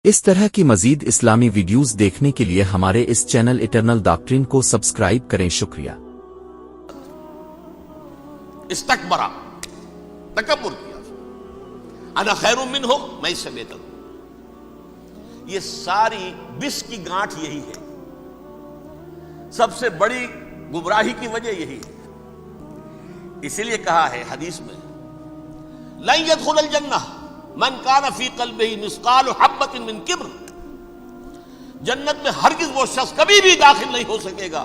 اس طرح کی مزید اسلامی ویڈیوز دیکھنے کے لیے ہمارے اس چینل ایٹرنل ڈاکٹرین کو سبسکرائب کریں۔ شکریہ۔ استکبرا، تکبر کیا، انا خیر منہ، میں اس سے بہتر ہوں۔ یہ ساری بس کی گانٹھ یہی ہے، سب سے بڑی گمراہی کی وجہ یہی ہے۔ اسی لیے کہا ہے حدیث میں، لن يدخل الجنہ من کان فی قلبہ مثقال حبۃ من کبر، جنت میں ہرگز وہ شخص کبھی بھی داخل نہیں ہو سکے گا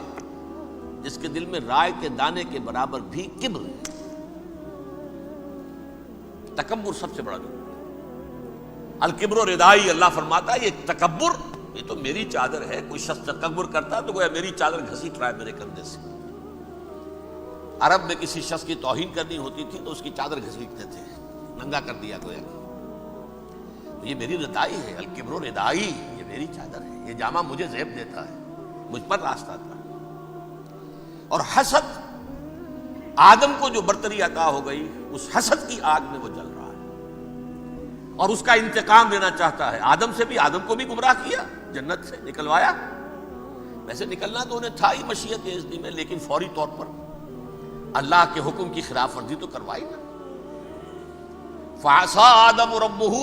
جس کے دل میں رائے کے دانے کے برابر بھی کبر ہے۔ تکبر سب سے بڑا جرم ہے۔ الکبر ردائی، اللہ فرماتا ہے یہ تکبر، یہ تو میری چادر ہے۔ کوئی شخص تکبر کرتا تو گویا میری چادر گھسیٹ رہا ہے میرے کندھے سے۔ عرب میں کسی شخص کی توہین کرنی ہوتی تھی تو اس کی چادر گھسیٹتے تھے، ننگا کر دیا گویا کہ یہ میری ردائی ہے، الکبر ردائی، یہ میری چادر ہے، یہ جامہ مجھے زیب دیتا ہے، مجھ پر راستہ تھا۔ اور حسد، آدم کو جو برتری عطا ہو گئی، اس حسد کی آگ میں وہ جل رہا ہے اور اس کا انتقام لینا چاہتا ہے۔ آدم سے بھی، آدم کو بھی گمراہ کیا، جنت سے نکلوایا۔ ویسے نکلنا تو انہیں تھا ہی مشیت اذنی میں، لیکن فوری طور پر اللہ کے حکم کی خلاف ورزی تو کروائی نا۔ فعصى آدم ربہ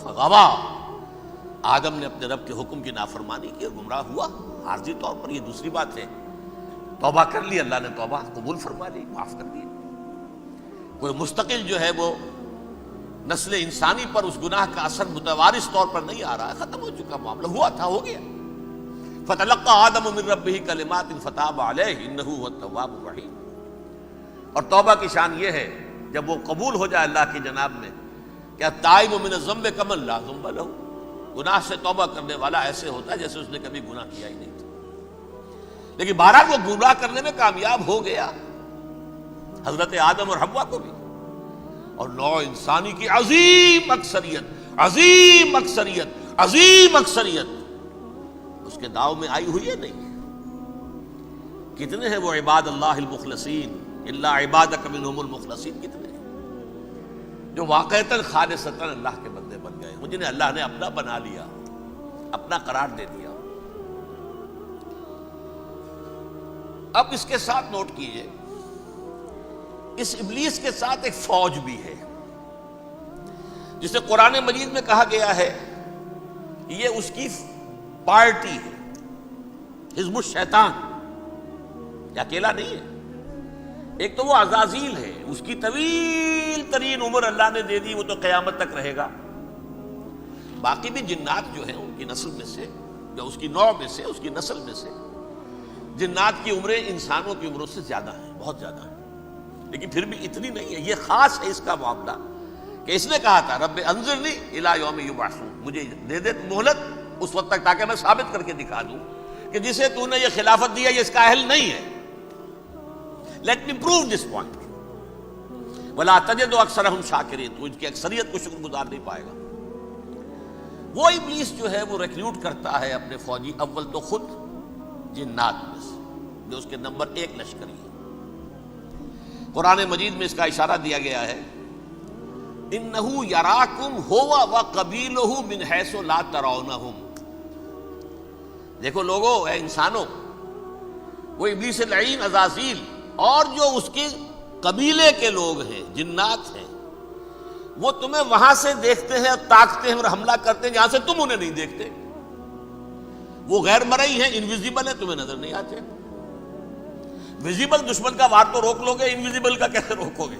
فغوى، آدم نے اپنے رب کے حکم کی نافرمانی کی اور گمراہ ہوا عارضی طور پر۔ یہ دوسری بات ہے، توبہ کر لی، اللہ نے توبہ قبول فرما لی، معاف کر دی۔ کوئی مستقل جو ہے وہ نسل انسانی پر اس گناہ کا اثر متوارث طور پر نہیں آ رہا ہے، ختم ہو چکا معاملہ، ہوا تھا ہو گیا۔ فتلقى آدم من ربہ کلمات فتاب علیہ انہ هو التواب الرحیم۔ اور توبہ کی شان یہ ہے جب وہ قبول ہو جائے اللہ کی جناب میں، کیا تائب من الذنب کمن لا ذنب لہ، گناہ سے توبہ کرنے والا ایسے ہوتا ہے جیسے اس نے کبھی گناہ کیا ہی نہیں تھا۔ لیکن بہرحال وہ گمراہ کرنے میں کامیاب ہو گیا، حضرت آدم اور حوا کو بھی، اور نوع انسانی کی عظیم اکثریت، عظیم اکثریت، عظیم اکثریت اس کے داؤ میں آئی ہوئی ہے نہیں۔ کتنے ہیں وہ عباد اللہ المخلصین، الا عبادک منہم المخلصین، کتنے جو واقعتاً خالصتاً اللہ کے بندے بن گئے، جنہیں اللہ نے اپنا بنا لیا، اپنا قرار دے دیا۔ اب اس کے ساتھ نوٹ کیجئے، اس ابلیس کے ساتھ ایک فوج بھی ہے جسے قرآن مجید میں کہا گیا ہے کہ یہ اس کی پارٹی ہے، حزب الشیطان، یہ اکیلا نہیں ہے۔ ایک تو وہ عزازیل ہے، اس کی طویل ترین عمر اللہ نے دے دی، وہ تو قیامت تک رہے گا۔ باقی بھی جنات جو ہیں ان کی نسل میں سے، یا اس کی نوع میں سے، اس کی نسل میں سے، جنات کی عمریں انسانوں کی عمروں سے زیادہ ہیں، بہت زیادہ ہیں، لیکن پھر بھی اتنی نہیں ہے۔ یہ خاص ہے اس کا معاملہ کہ اس نے کہا تھا رب انظرنی الی یوم یبعثون، مجھے دے دے مہلت اس وقت تک تاکہ میں ثابت کر کے دکھا دوں کہ جسے تو نے یہ خلافت دیا یہ اس کا اہل نہیں ہے۔ Let me prove this point. وَلَا تَجِدُ أَكْثَرَهُمْ شَاكِرِينَ، تو ان کی اکثریت کو شکر گزار نہیں پائے گا۔ وہ ابلیس جو ہے وہ ریکروٹ کرتا ہے اپنے فوجی، اول تو خود جنات میں سے، جو اس کے نمبر 1 لشکری ہے۔ قرآن مجید میں اس کا اشارہ دیا گیا ہے، إِنَّهُ يَرَاكُمْ هُوَ وَقَبِيلُهُ مِنْ حَيْثُ لَا تَرَوْنَهُمْ۔ دیکھو لوگو، اے انسانوں، وہ ابلیس لعین عزازیل اور جو اس کے قبیلے کے لوگ ہیں، جنات ہیں، وہ تمہیں وہاں سے دیکھتے ہیں اور تاکتے ہیں اور حملہ کرتے ہیں جہاں سے تم انہیں نہیں دیکھتے۔ وہ غیر مرئی ہیں، انویزیبل ہیں، تمہیں نظر نہیں آتے۔ ویزیبل دشمن کا وار تو روک لو گے، انویزیبل کا کیسے روکو گے؟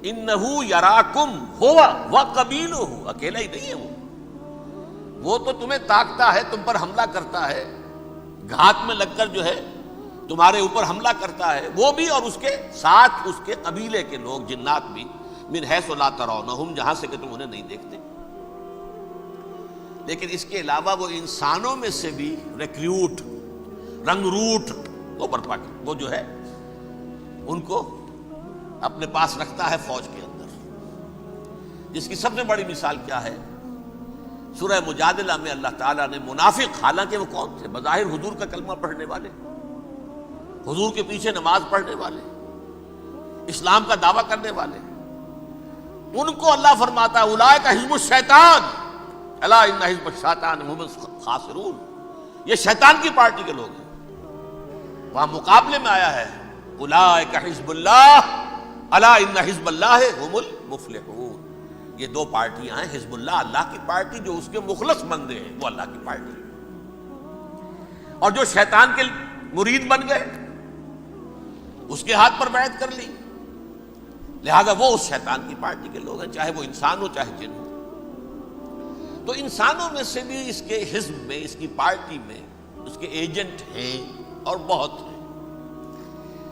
انہو یراکم ہوا وقبیلہ، اکیلا ہی نہیں ہے وہ تو تمہیں تاکتا ہے، تم پر حملہ کرتا ہے، گھات میں لگ کر جو ہے تمہارے اوپر حملہ کرتا ہے، وہ بھی اور اس کے ساتھ اس کے قبیلے کے لوگ، جنات بھی، من حیث لا ترونہم، جہاں سے کہ تم انہیں نہیں دیکھتے۔ لیکن اس کے علاوہ وہ انسانوں میں سے بھی ریکروٹ، رنگ روٹ وہ برپا کر، وہ جو ہے ان کو اپنے پاس رکھتا ہے فوج کے اندر، جس کی سب سے بڑی مثال کیا ہے؟ سورہ مجادلہ میں اللہ تعالیٰ نے منافق، حالانکہ وہ کون تھے؟ بظاہر حضور کا کلمہ پڑھنے والے، حضور کے پیچھے نماز پڑھنے والے، اسلام کا دعویٰ کرنے والے، ان کو اللہ فرماتا ہے اولئک حزب الشیطان، الا ان حزب الشیطان هم الخاسرون، یہ شیطان کی پارٹی کے لوگ ہیں۔ وہاں مقابلے میں آیا ہے اولئک حزب اللہ الا ان حزب اللہ هم المفلحون، یہ دو پارٹیاں ہیں، حزب اللہ اللہ کی پارٹی جو اس کے مخلص بندے ہیں وہ اللہ کی پارٹی، اور جو شیطان کے مرید بن گئے اس کے ہاتھ پر بیعت کر لی، لہذا وہ اس شیطان کی پارٹی کے لوگ ہیں، چاہے وہ انسان ہو چاہے جن ہو۔ تو انسانوں میں سے بھی اس کے حزب میں، اس کی پارٹی میں اس کے ایجنٹ ہیں اور بہت ہیں،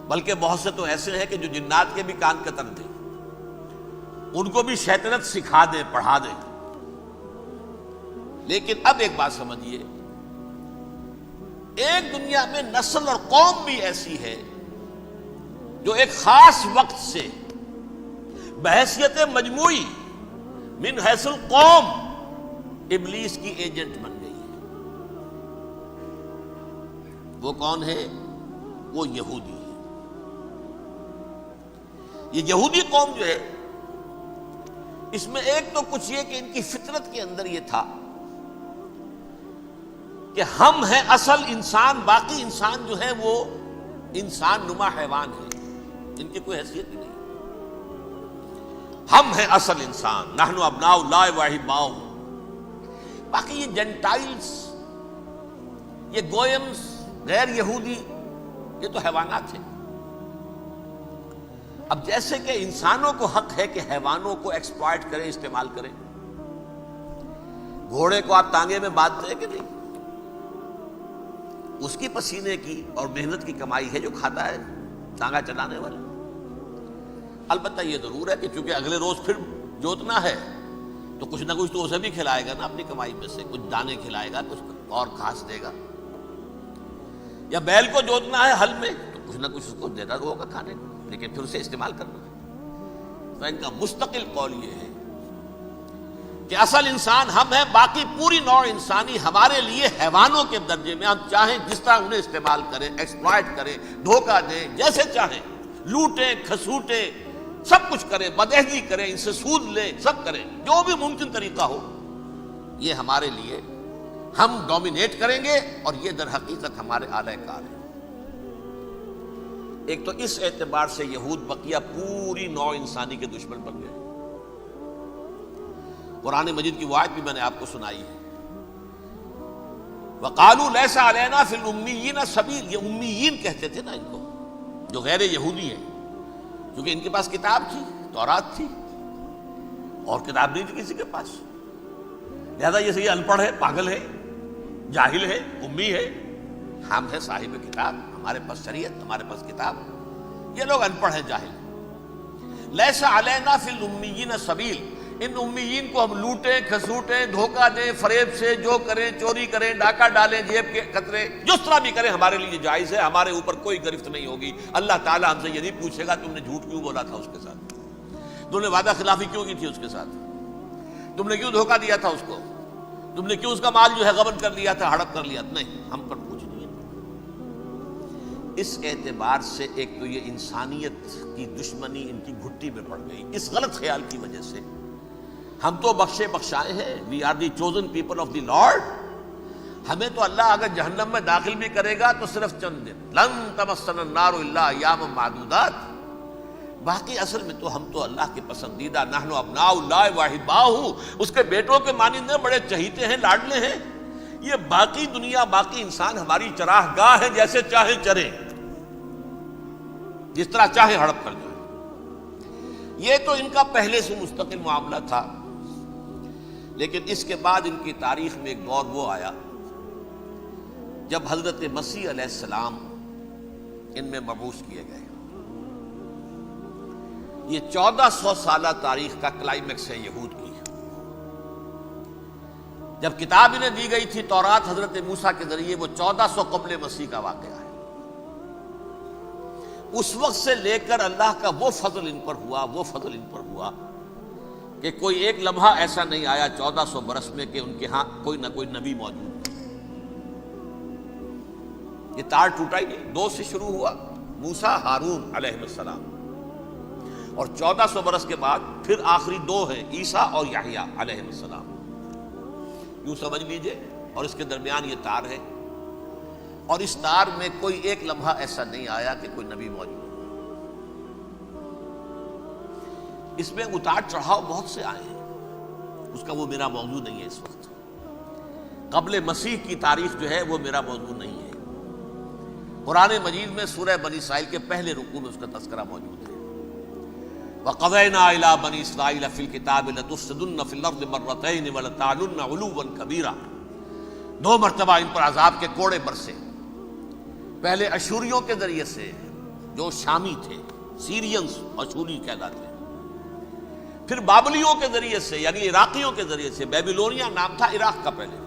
بلکہ بہت سے تو ایسے ہیں کہ جو جنات کے بھی کان کتر دیں، ان کو بھی شیطنت سکھا دیں، پڑھا دیں۔ لیکن اب ایک بات سمجھیے، ایک دنیا میں نسل اور قوم بھی ایسی ہے جو ایک خاص وقت سے بحیثیت مجموعی من حیث القوم ابلیس کی ایجنٹ بن گئی ہے۔ وہ کون ہے؟ وہ یہودی ہے۔ یہ یہودی قوم جو ہے، اس میں ایک تو کچھ یہ کہ ان کی فطرت کے اندر یہ تھا کہ ہم ہیں اصل انسان، باقی انسان جو ہے وہ انسان نما حیوان ہے، ان کی کوئی حیثیت ہی نہیں۔ ہم ہیں اصل انسان، نحن ابناء اللہ و احباؤہ۔ باقی یہ جنٹائلز، یہ گوئمز، غیر یہودی، یہ تو حیوانات ہیں۔ اب جیسے کہ انسانوں کو حق ہے کہ حیوانوں کو ایکسپلائٹ کریں، استعمال کریں۔ گھوڑے کو آپ تانگے میں باندھتے ہیں کہ نہیں؟ اس کی پسینے کی اور محنت کی کمائی ہے جو کھاتا ہے تانگا چلانے والا۔ البتہ یہ ضرور ہے کہ چونکہ اگلے روز پھر جوتنا ہے تو کچھ نہ کچھ تو اسے بھی کھلائے گا نا، اپنی کمائی میں سے کچھ دانے کھلائے گا، کچھ اور گھاس دے گا۔ یا بیل کو جوتنا ہے ہل میں تو کچھ نہ کچھ اس کو دیتا ہوگا کھانے کو، لیکن پھر اسے استعمال کرنا ہے۔ تو ان کا مستقل قول یہ ہے کہ اصل انسان ہم ہیں، باقی پوری نوع انسانی ہمارے لیے حیوانوں کے درجے میں، ہم چاہیں جس طرح انہیں استعمال کریں، ایکسپلائٹ کریں، دھوکہ دیں، جیسے چاہیں، لوٹیں، کھسوٹیں، سب کچھ کریں، بدعہدی کریں، ان سے سود لیں، سب کریں، جو بھی ممکن طریقہ ہو، یہ ہمارے لیے ہم ڈومینیٹ کریں گے، اور یہ در حقیقت ہمارے اعلی کار ہیں۔ ایک تو اس اعتبار سے یہود بقیہ پوری نوع انسانی کے دشمن بن گئے۔ قرآن مجید کی وہ آیت بھی میں نے آپ کو سنائی ہے، وَقَالُوا لَيْسَ عَلَيْنَا فِي الْأُمِّيِّينَ سَبِيلٌ، یہ امیین کہتے تھے نا ان کو، جو غیر یہودی ہیں، کیونکہ ان کے پاس کتاب تھی، تورات تھی، اور کتاب نہیں تھی کسی کے پاس، لہذا یہ ان پڑھ ہے، پاگل ہے، جاہل ہے، امی ہے۔ ہم ہیں صاحب کتاب، ہمارے پاس شریعت، ہمارے پاس کتاب، یہ لوگ ان پڑھ ہیں، جاہل ہیں۔ لیس علینا فی الامیین سبیل، ان امیین کو ہم لوٹیں، کھسوٹیں، دھوکہ دیں، فریب سے جو کریں، چوری کریں، ڈاکہ ڈالیں، جیب کے قطرے، جس طرح بھی کریں ہمارے لیے جائز ہے، ہمارے اوپر کوئی گرفت نہیں ہوگی۔ اللہ تعالیٰ ہم سے یہ نہیں پوچھے گا تم نے جھوٹ کیوں بولا تھا اس کے ساتھ، تم نے وعدہ خلافی کیوں کی تھی اس کے ساتھ، تم نے کیوں دھوکہ دیا تھا اس کو، تم نے کیوں اس کا مال جو ہے غبن کر لیا تھا، ہڑپ کر لیا تھا، نہیں، ہم پر کچھ نہیں ہے۔ اس اعتبار سے ایک تو یہ انسانیت کی دشمنی ان کی گھٹی میں پڑ گئی، اس غلط خیال کی وجہ سے۔ ہم تو بخشے بخشائے ہیں، we are the chosen people of the Lord, ہمیں تو اللہ اگر جہنم میں داخل بھی کرے گا تو صرف چند دن، لن تمسنا النار الا ایاما معدودات، باقی اصل میں تو ہم تو اللہ کے پسندیدہ، نحن ابناء اللہ و احباؤہ، اس کے بیٹوں کے مانند بڑے چہیتے ہیں، لاڈلے ہیں۔ یہ باقی دنیا، باقی انسان ہماری چراہ گاہ ہے، جیسے چاہے چرے، جس طرح چاہے ہڑپ کر جائے۔ یہ تو ان کا پہلے سے مستقل معاملہ تھا، لیکن اس کے بعد ان کی تاریخ میں ایک دور وہ آیا جب حضرت مسیح علیہ السلام ان میں مبعوث کیے گئے۔ یہ 1400 سالہ تاریخ کا کلائمیکس ہے یہود کی۔ جب کتاب انہیں دی گئی تھی تورات حضرت موسیٰ کے ذریعے، وہ 1400 قبل مسیح کا واقعہ ہے۔ اس وقت سے لے کر اللہ کا وہ فضل ان پر ہوا، وہ فضل ان پر ہوا کہ کوئی ایک لمحہ ایسا نہیں آیا 1400 برس میں کہ ان کے ہاں کوئی نہ کوئی نبی موجود۔ یہ تار ٹوٹا ہی نہیں، 2 سے شروع ہوا، موسیٰ، ہارون علیہ السلام، اور 1400 برس کے بعد پھر آخری 2 ہیں، عیسیٰ اور یحییٰ علیہ السلام۔ یوں سمجھ لیجئے، اور اس کے درمیان یہ تار ہے، اور اس تار میں کوئی ایک لمحہ ایسا نہیں آیا کہ کوئی نبی موجود۔ اس میں اتار چڑھاؤ بہت سے آئے ہیں، اس کا وہ میرا موضوع نہیں ہے۔ اس وقت قبل مسیح کی تاریخ جو ہے وہ میرا موضوع نہیں ہے۔ قرآن مجید میں سورہ بنی اسرائیل کے پہلے رکوع میں اس کا تذکرہ موجود ہے۔ وَقَضَيْنَا إِلَىٰ بَنِي إِسْرَائِيلَ فِي الْكِتَابِ لَتُفْسِدُنَّ فِي الْأَرْضِ مَرَّتَيْنِ وَلَتَعْلُنَّ عُلُوًّا كَبِيرًا، 2 مرتبہ ان پر عذاب کے کوڑے برسے، پہلے اشوریوں کے ذریعے سے جو شامی تھے، سیرینز اشوری کہلاتے ہیں، پھر بابلیوں کے ذریعے سے یعنی عراقیوں کے ذریعے سے، بیبیلونیا نام تھا عراق کا پہلے،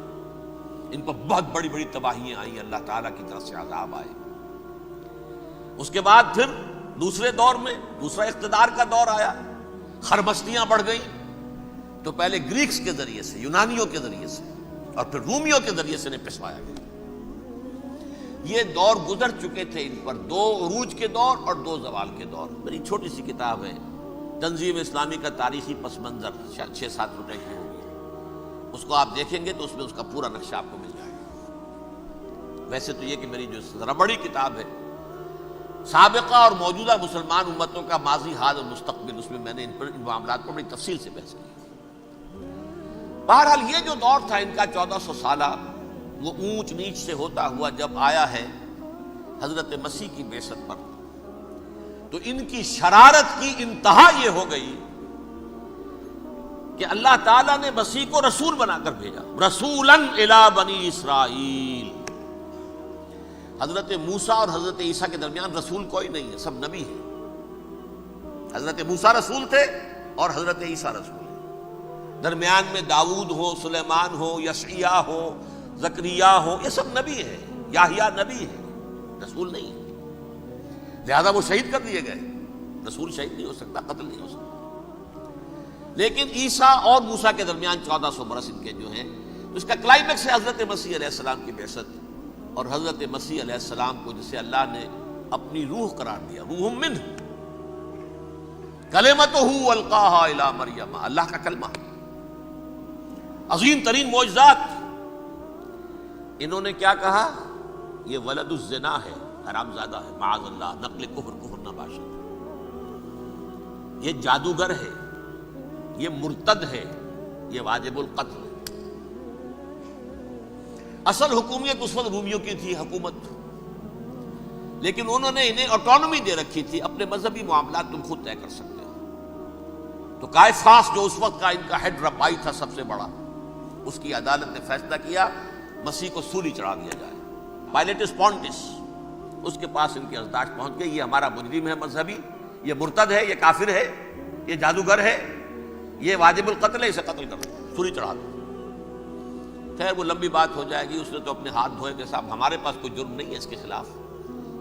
ان پر بہت بڑی بڑی تباہیاں آئیں، اللہ تعالیٰ کی طرف سے عذاب آئے۔ اس کے بعد پھر دوسرے دور میں دوسرا اقتدار کا دور آیا، خرمستیاں بڑھ گئیں، تو پہلے گریکس کے ذریعے سے، یونانیوں کے ذریعے سے، اور پھر رومیوں کے ذریعے سے انہیں پسوایا گیا۔ یہ دور گزر چکے تھے ان پر، 2 عروج کے دور اور 2 زوال کے دور۔ میری چھوٹی سی کتاب ہے تنظیم اسلامی کا تاریخی پس منظر، 6-7 روپے کی ہوگی، اس کو آپ دیکھیں گے تو اس میں اس کا پورا نقشہ آپ کو مل جائے گا۔ ویسے تو یہ کہ میری جو ذرا بڑی کتاب ہے سابقہ اور موجودہ مسلمان امتوں کا ماضی، حال اور مستقبل، اس میں میں نے ان معاملات پر بڑی تفصیل سے بحث کی۔ بہرحال یہ جو دور تھا ان کا 1400 سالہ، وہ اونچ نیچ سے ہوتا ہوا جب آیا ہے حضرت مسیح کی بعثت پر، تو ان کی شرارت کی انتہا یہ ہو گئی کہ اللہ تعالیٰ نے مسیح کو رسول بنا کر بھیجا، رسولاً الی بنی اسرائیل۔ حضرت موسیٰ اور حضرت عیسیٰ کے درمیان رسول کوئی نہیں ہے، سب نبی ہیں۔ حضرت موسیٰ رسول تھے اور حضرت عیسیٰ رسول ہیں، درمیان میں داؤد ہو، سلیمان ہو، یشعیاء ہو، زکریا ہو، یہ سب نبی ہیں، یحییٰ نبی ہے، رسول نہیں ہے۔ لہذا وہ شہید کر دیے گئے، رسول شہید نہیں ہو سکتا، قتل نہیں ہو سکتا۔ لیکن عیسیٰ اور موسیٰ کے درمیان 1400 برس ان کے جو ہیں، اس کا کلائمیکس ہے حضرت مسیح علیہ السلام کی بعثت، اور حضرت مسیح علیہ السلام کو جسے اللہ نے اپنی روح قرار دیا، روح منہ، کلمتہ القاہا الی مریم، اللہ کا کلمہ، عظیم ترین معجزات۔ انہوں نے کیا کہا؟ یہ ولد الزنا ہے، حرامزادہ ہے، معاذ اللہ، نقل کفر نہ باشد، یہ جادوگر ہے، یہ مرتد ہے، یہ واجب القتل ہے۔ اصل حکومت اس وقت رومیوں کی تھی حکومت، لیکن انہوں نے انہیں آٹونومی دے رکھی تھی، اپنے مذہبی معاملات تم خود طے کر سکتے ہو۔ تو کائفاس جو اس وقت کا ان کا ہیڈ ربائی تھا سب سے بڑا، اس کی عدالت نے فیصلہ کیا مسیح کو سولی چڑھا دیا جائے۔ پائلیٹس پونٹس، اس کے پاس ان کی ازداش پہنچ گئی، یہ ہمارا مجرم ہے مذہبی، یہ مرتد ہے، یہ کافر ہے، یہ جادوگر ہے، یہ واجب القتل ہے، اسے قتل کر دو، سولی چڑھا دو۔ خیر وہ لمبی بات ہو جائے گی، اس نے تو اپنے ہاتھ دھوئے کہ صاحب ہمارے پاس کوئی جرم نہیں ہے اس کے خلاف،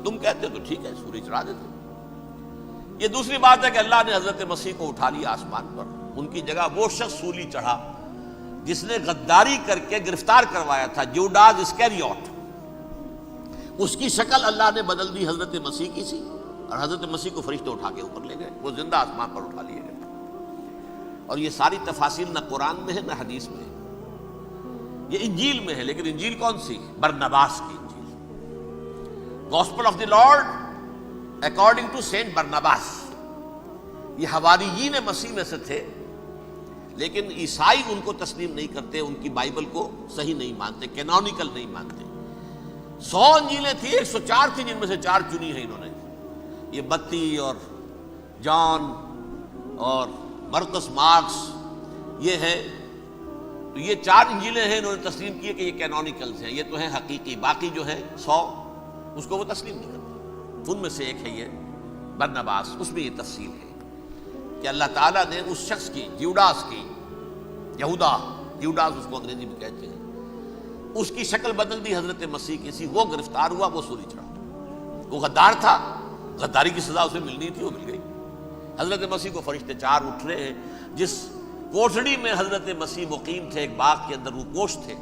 تم کہتے ہو تو ٹھیک ہے، سولی چڑھا دیتے۔ یہ دوسری بات ہے کہ اللہ نے حضرت مسیح کو اٹھا لیا آسمان پر، ان کی جگہ وہ شخص سولی چڑھا جس نے غداری کر کے گرفتار کروایا تھا، جوڈاس اسکیریوٹ، اس کی شکل اللہ نے بدل دی حضرت مسیح کی سی، اور حضرت مسیح کو فرشتے اٹھا کے اوپر لے گئے، وہ زندہ آسمان پر اٹھا لیے گئے۔ اور یہ ساری تفاصیل نہ قرآن میں ہے نہ حدیث میں ہے، یہ انجیل میں ہے، لیکن انجیل کون سی؟ برنباس کی انجیل، gospel of the Lord according to Saint Barnabas. یہ حواریین مسیح میں سے تھے، لیکن عیسائی ان کو تسلیم نہیں کرتے، ان کی بائبل کو صحیح نہیں مانتے، کینونیکل نہیں مانتے۔ 100 انجیلیں تھیں، 104 تھیں، جن میں سے 4 چنی ہیں انہوں نے، یہ متی اور جان اور مرقس مارکس، یہ ہے، تو یہ 4 انجیلیں ہیں، انہوں نے تسلیم کیے کہ یہ کینونیکلز ہیں، یہ تو ہیں حقیقی، باقی جو ہے 100 اس کو وہ تسلیم نہیں کرتے۔ ان میں سے ایک ہے یہ برنباس، اس میں یہ تفصیل ہے کہ اللہ تعالیٰ نے اس شخص کی، جیوڈاس کی، جیوڈاس اس کو انگریزی میں کہتے ہیں، اس کی شکل بدل دی حضرت مسیح کی سی، وہ گرفتار ہوا، وہ سولی چڑھا۔ وہ غدار تھا، غداری کی سزا اسے ملنی تھی، وہ مل گئی۔ حضرت مسیح کو فرشتے 4 اٹھ رہے ہیں، جس کوٹھڑی میں حضرت مسیح مقیم تھے، ایک باغ کے اندر وہ کوش تھے،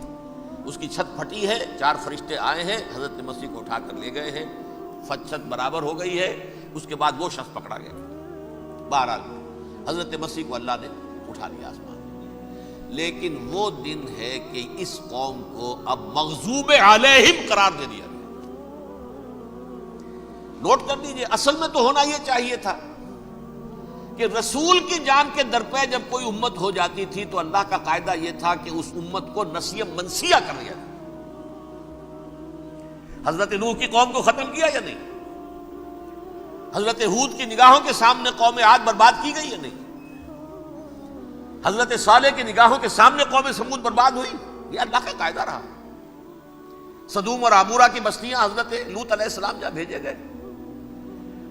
اس کی چھت پھٹی ہے، 4 فرشتے آئے ہیں، حضرت مسیح کو اٹھا کر لے گئے ہیں، چھت برابر ہو گئی ہے، اس کے بعد وہ شخص پکڑا گیا۔ بہرحال حضرت مسیح کو اللہ نے اٹھا لیا آسمان۔ لیکن وہ دن ہے کہ اس قوم کو اب مغضوب علیہم قرار دے دیا گیا۔ نوٹ کر دیجئے، اصل میں تو ہونا یہ چاہیے تھا کہ رسول کی جان کے درپے جب کوئی امت ہو جاتی تھی تو اللہ کا قاعدہ یہ تھا کہ اس امت کو نسیہ منسیہ کر دیا جائے۔ حضرت نوح کی قوم کو ختم کیا یا نہیں؟ حضرت ہود کی نگاہوں کے سامنے قوم عاد برباد کی گئی یا نہیں؟ حضرت صالح کی نگاہوں کے سامنے قوم سمود برباد ہوئی؟ یہ اللہ کا قاعدہ رہا۔ سدوم اور عمورہ کی بستیاں حضرت لوط علیہ السلام جہاں بھیجے گئے،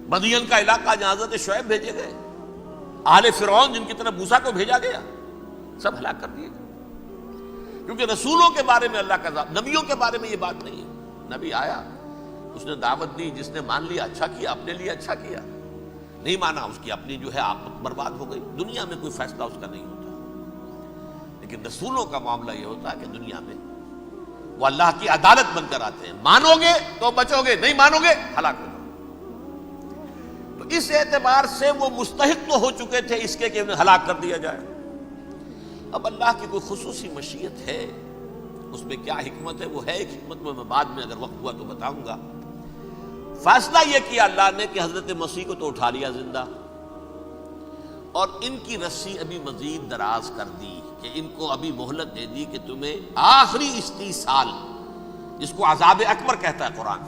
مدین کا علاقہ جہاں حضرت شعیب بھیجے گئے، آل فرعون جن کی طرف موسیٰ کو بھیجا گیا، سب ہلاک کر دیے گئے۔ کیونکہ رسولوں کے بارے میں اللہ کا نبیوں کے بارے میں یہ بات نہیں ہے۔ نبی آیا، اس نے دعوت دی، جس نے مان لیا اچھا کیا، اپنے لیے اچھا کیا، نہیں مانا اس کی اپنی جو ہے عاقبت برباد ہو گئی۔ دنیا میں کوئی فیصلہ اس کا نہیں ہوتا، لیکن رسولوں کا معاملہ یہ ہوتا ہے کہ دنیا میں وہ اللہ کی عدالت بن کر آتے ہیں۔ مانو گے تو بچو گے، نہیں مانو گے ہلاک ہو جاؤ۔ تو اس اعتبار سے وہ مستحق تو ہو چکے تھے اس کے کہ انہیں ہلاک کر دیا جائے۔ اب اللہ کی کوئی خصوصی مشیت ہے، اس میں کیا حکمت ہے؟ وہ ہے ایک حکمت، میں بعد میں اگر وقت ہوا تو بتاؤں گا۔ فیصلہ یہ کیا اللہ نے کہ حضرت مسیح کو تو اٹھا لیا زندہ، اور ان کی رسی ابھی مزید دراز کر دی کہ ان کو ابھی مہلت دے دی کہ تمہیں آخری استیصال، جس کو عذاب اکبر کہتا ہے قرآن۔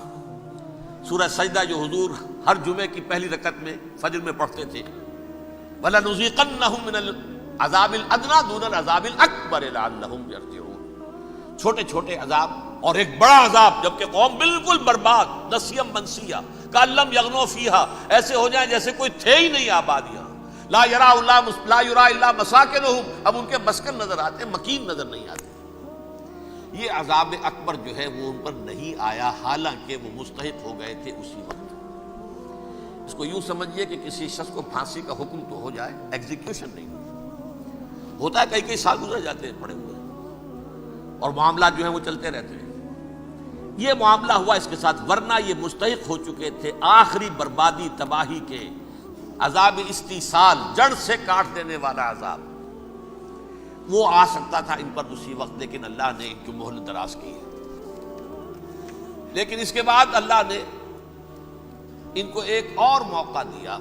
سورہ سجدہ جو حضور ہر جمعے کی پہلی رکعت میں فجر میں پڑھتے تھے، وَلَنُذِيقَنَّهُم مِّنَ الْعَذَابِ الْأَدْنَىٰ دُونَ الْعَذَابِ الْأَكْبَرِ لَعَلَّهُمْ يَرْجِعُونَ۔ چھوٹے چھوٹے عذاب اور ایک بڑا عذاب، جبکہ قوم بالکل برباد، نسیم منسیہ، کأن لم یغنوا فیہا، ایسے ہو جائیں جیسے کوئی تھے ہی نہیں آباد یہاں۔ لا یرا الا مساکنہم، اب ان کے مسکن نظر آتے، مکین نظر نہیں آتے۔ یہ عذاب اکبر جو ہے وہ ان پر نہیں آیا، حالانکہ وہ مستحق ہو گئے تھے اسی وقت۔ اس کو یوں سمجھیے کہ کسی شخص کو پھانسی کا حکم تو ہو جائے، ایگزیکیوشن نہیں ہوتا ہے، کئی سال گزر جاتے ہیں پڑے ہوئے، اور معاملات جو ہیں وہ چلتے رہتے ہیں۔ یہ معاملہ ہوا اس کے ساتھ، ورنہ یہ مستحق ہو چکے تھے آخری بربادی تباہی کے، عذاب استیصال، جڑ سے کاٹ دینے والا عذاب۔ وہ آ سکتا تھا ان پر اسی وقت، لیکن اللہ نے ان کی مہلت دراز کی ہے۔ لیکن اس کے بعد اللہ نے ان کو ایک اور موقع دیا۔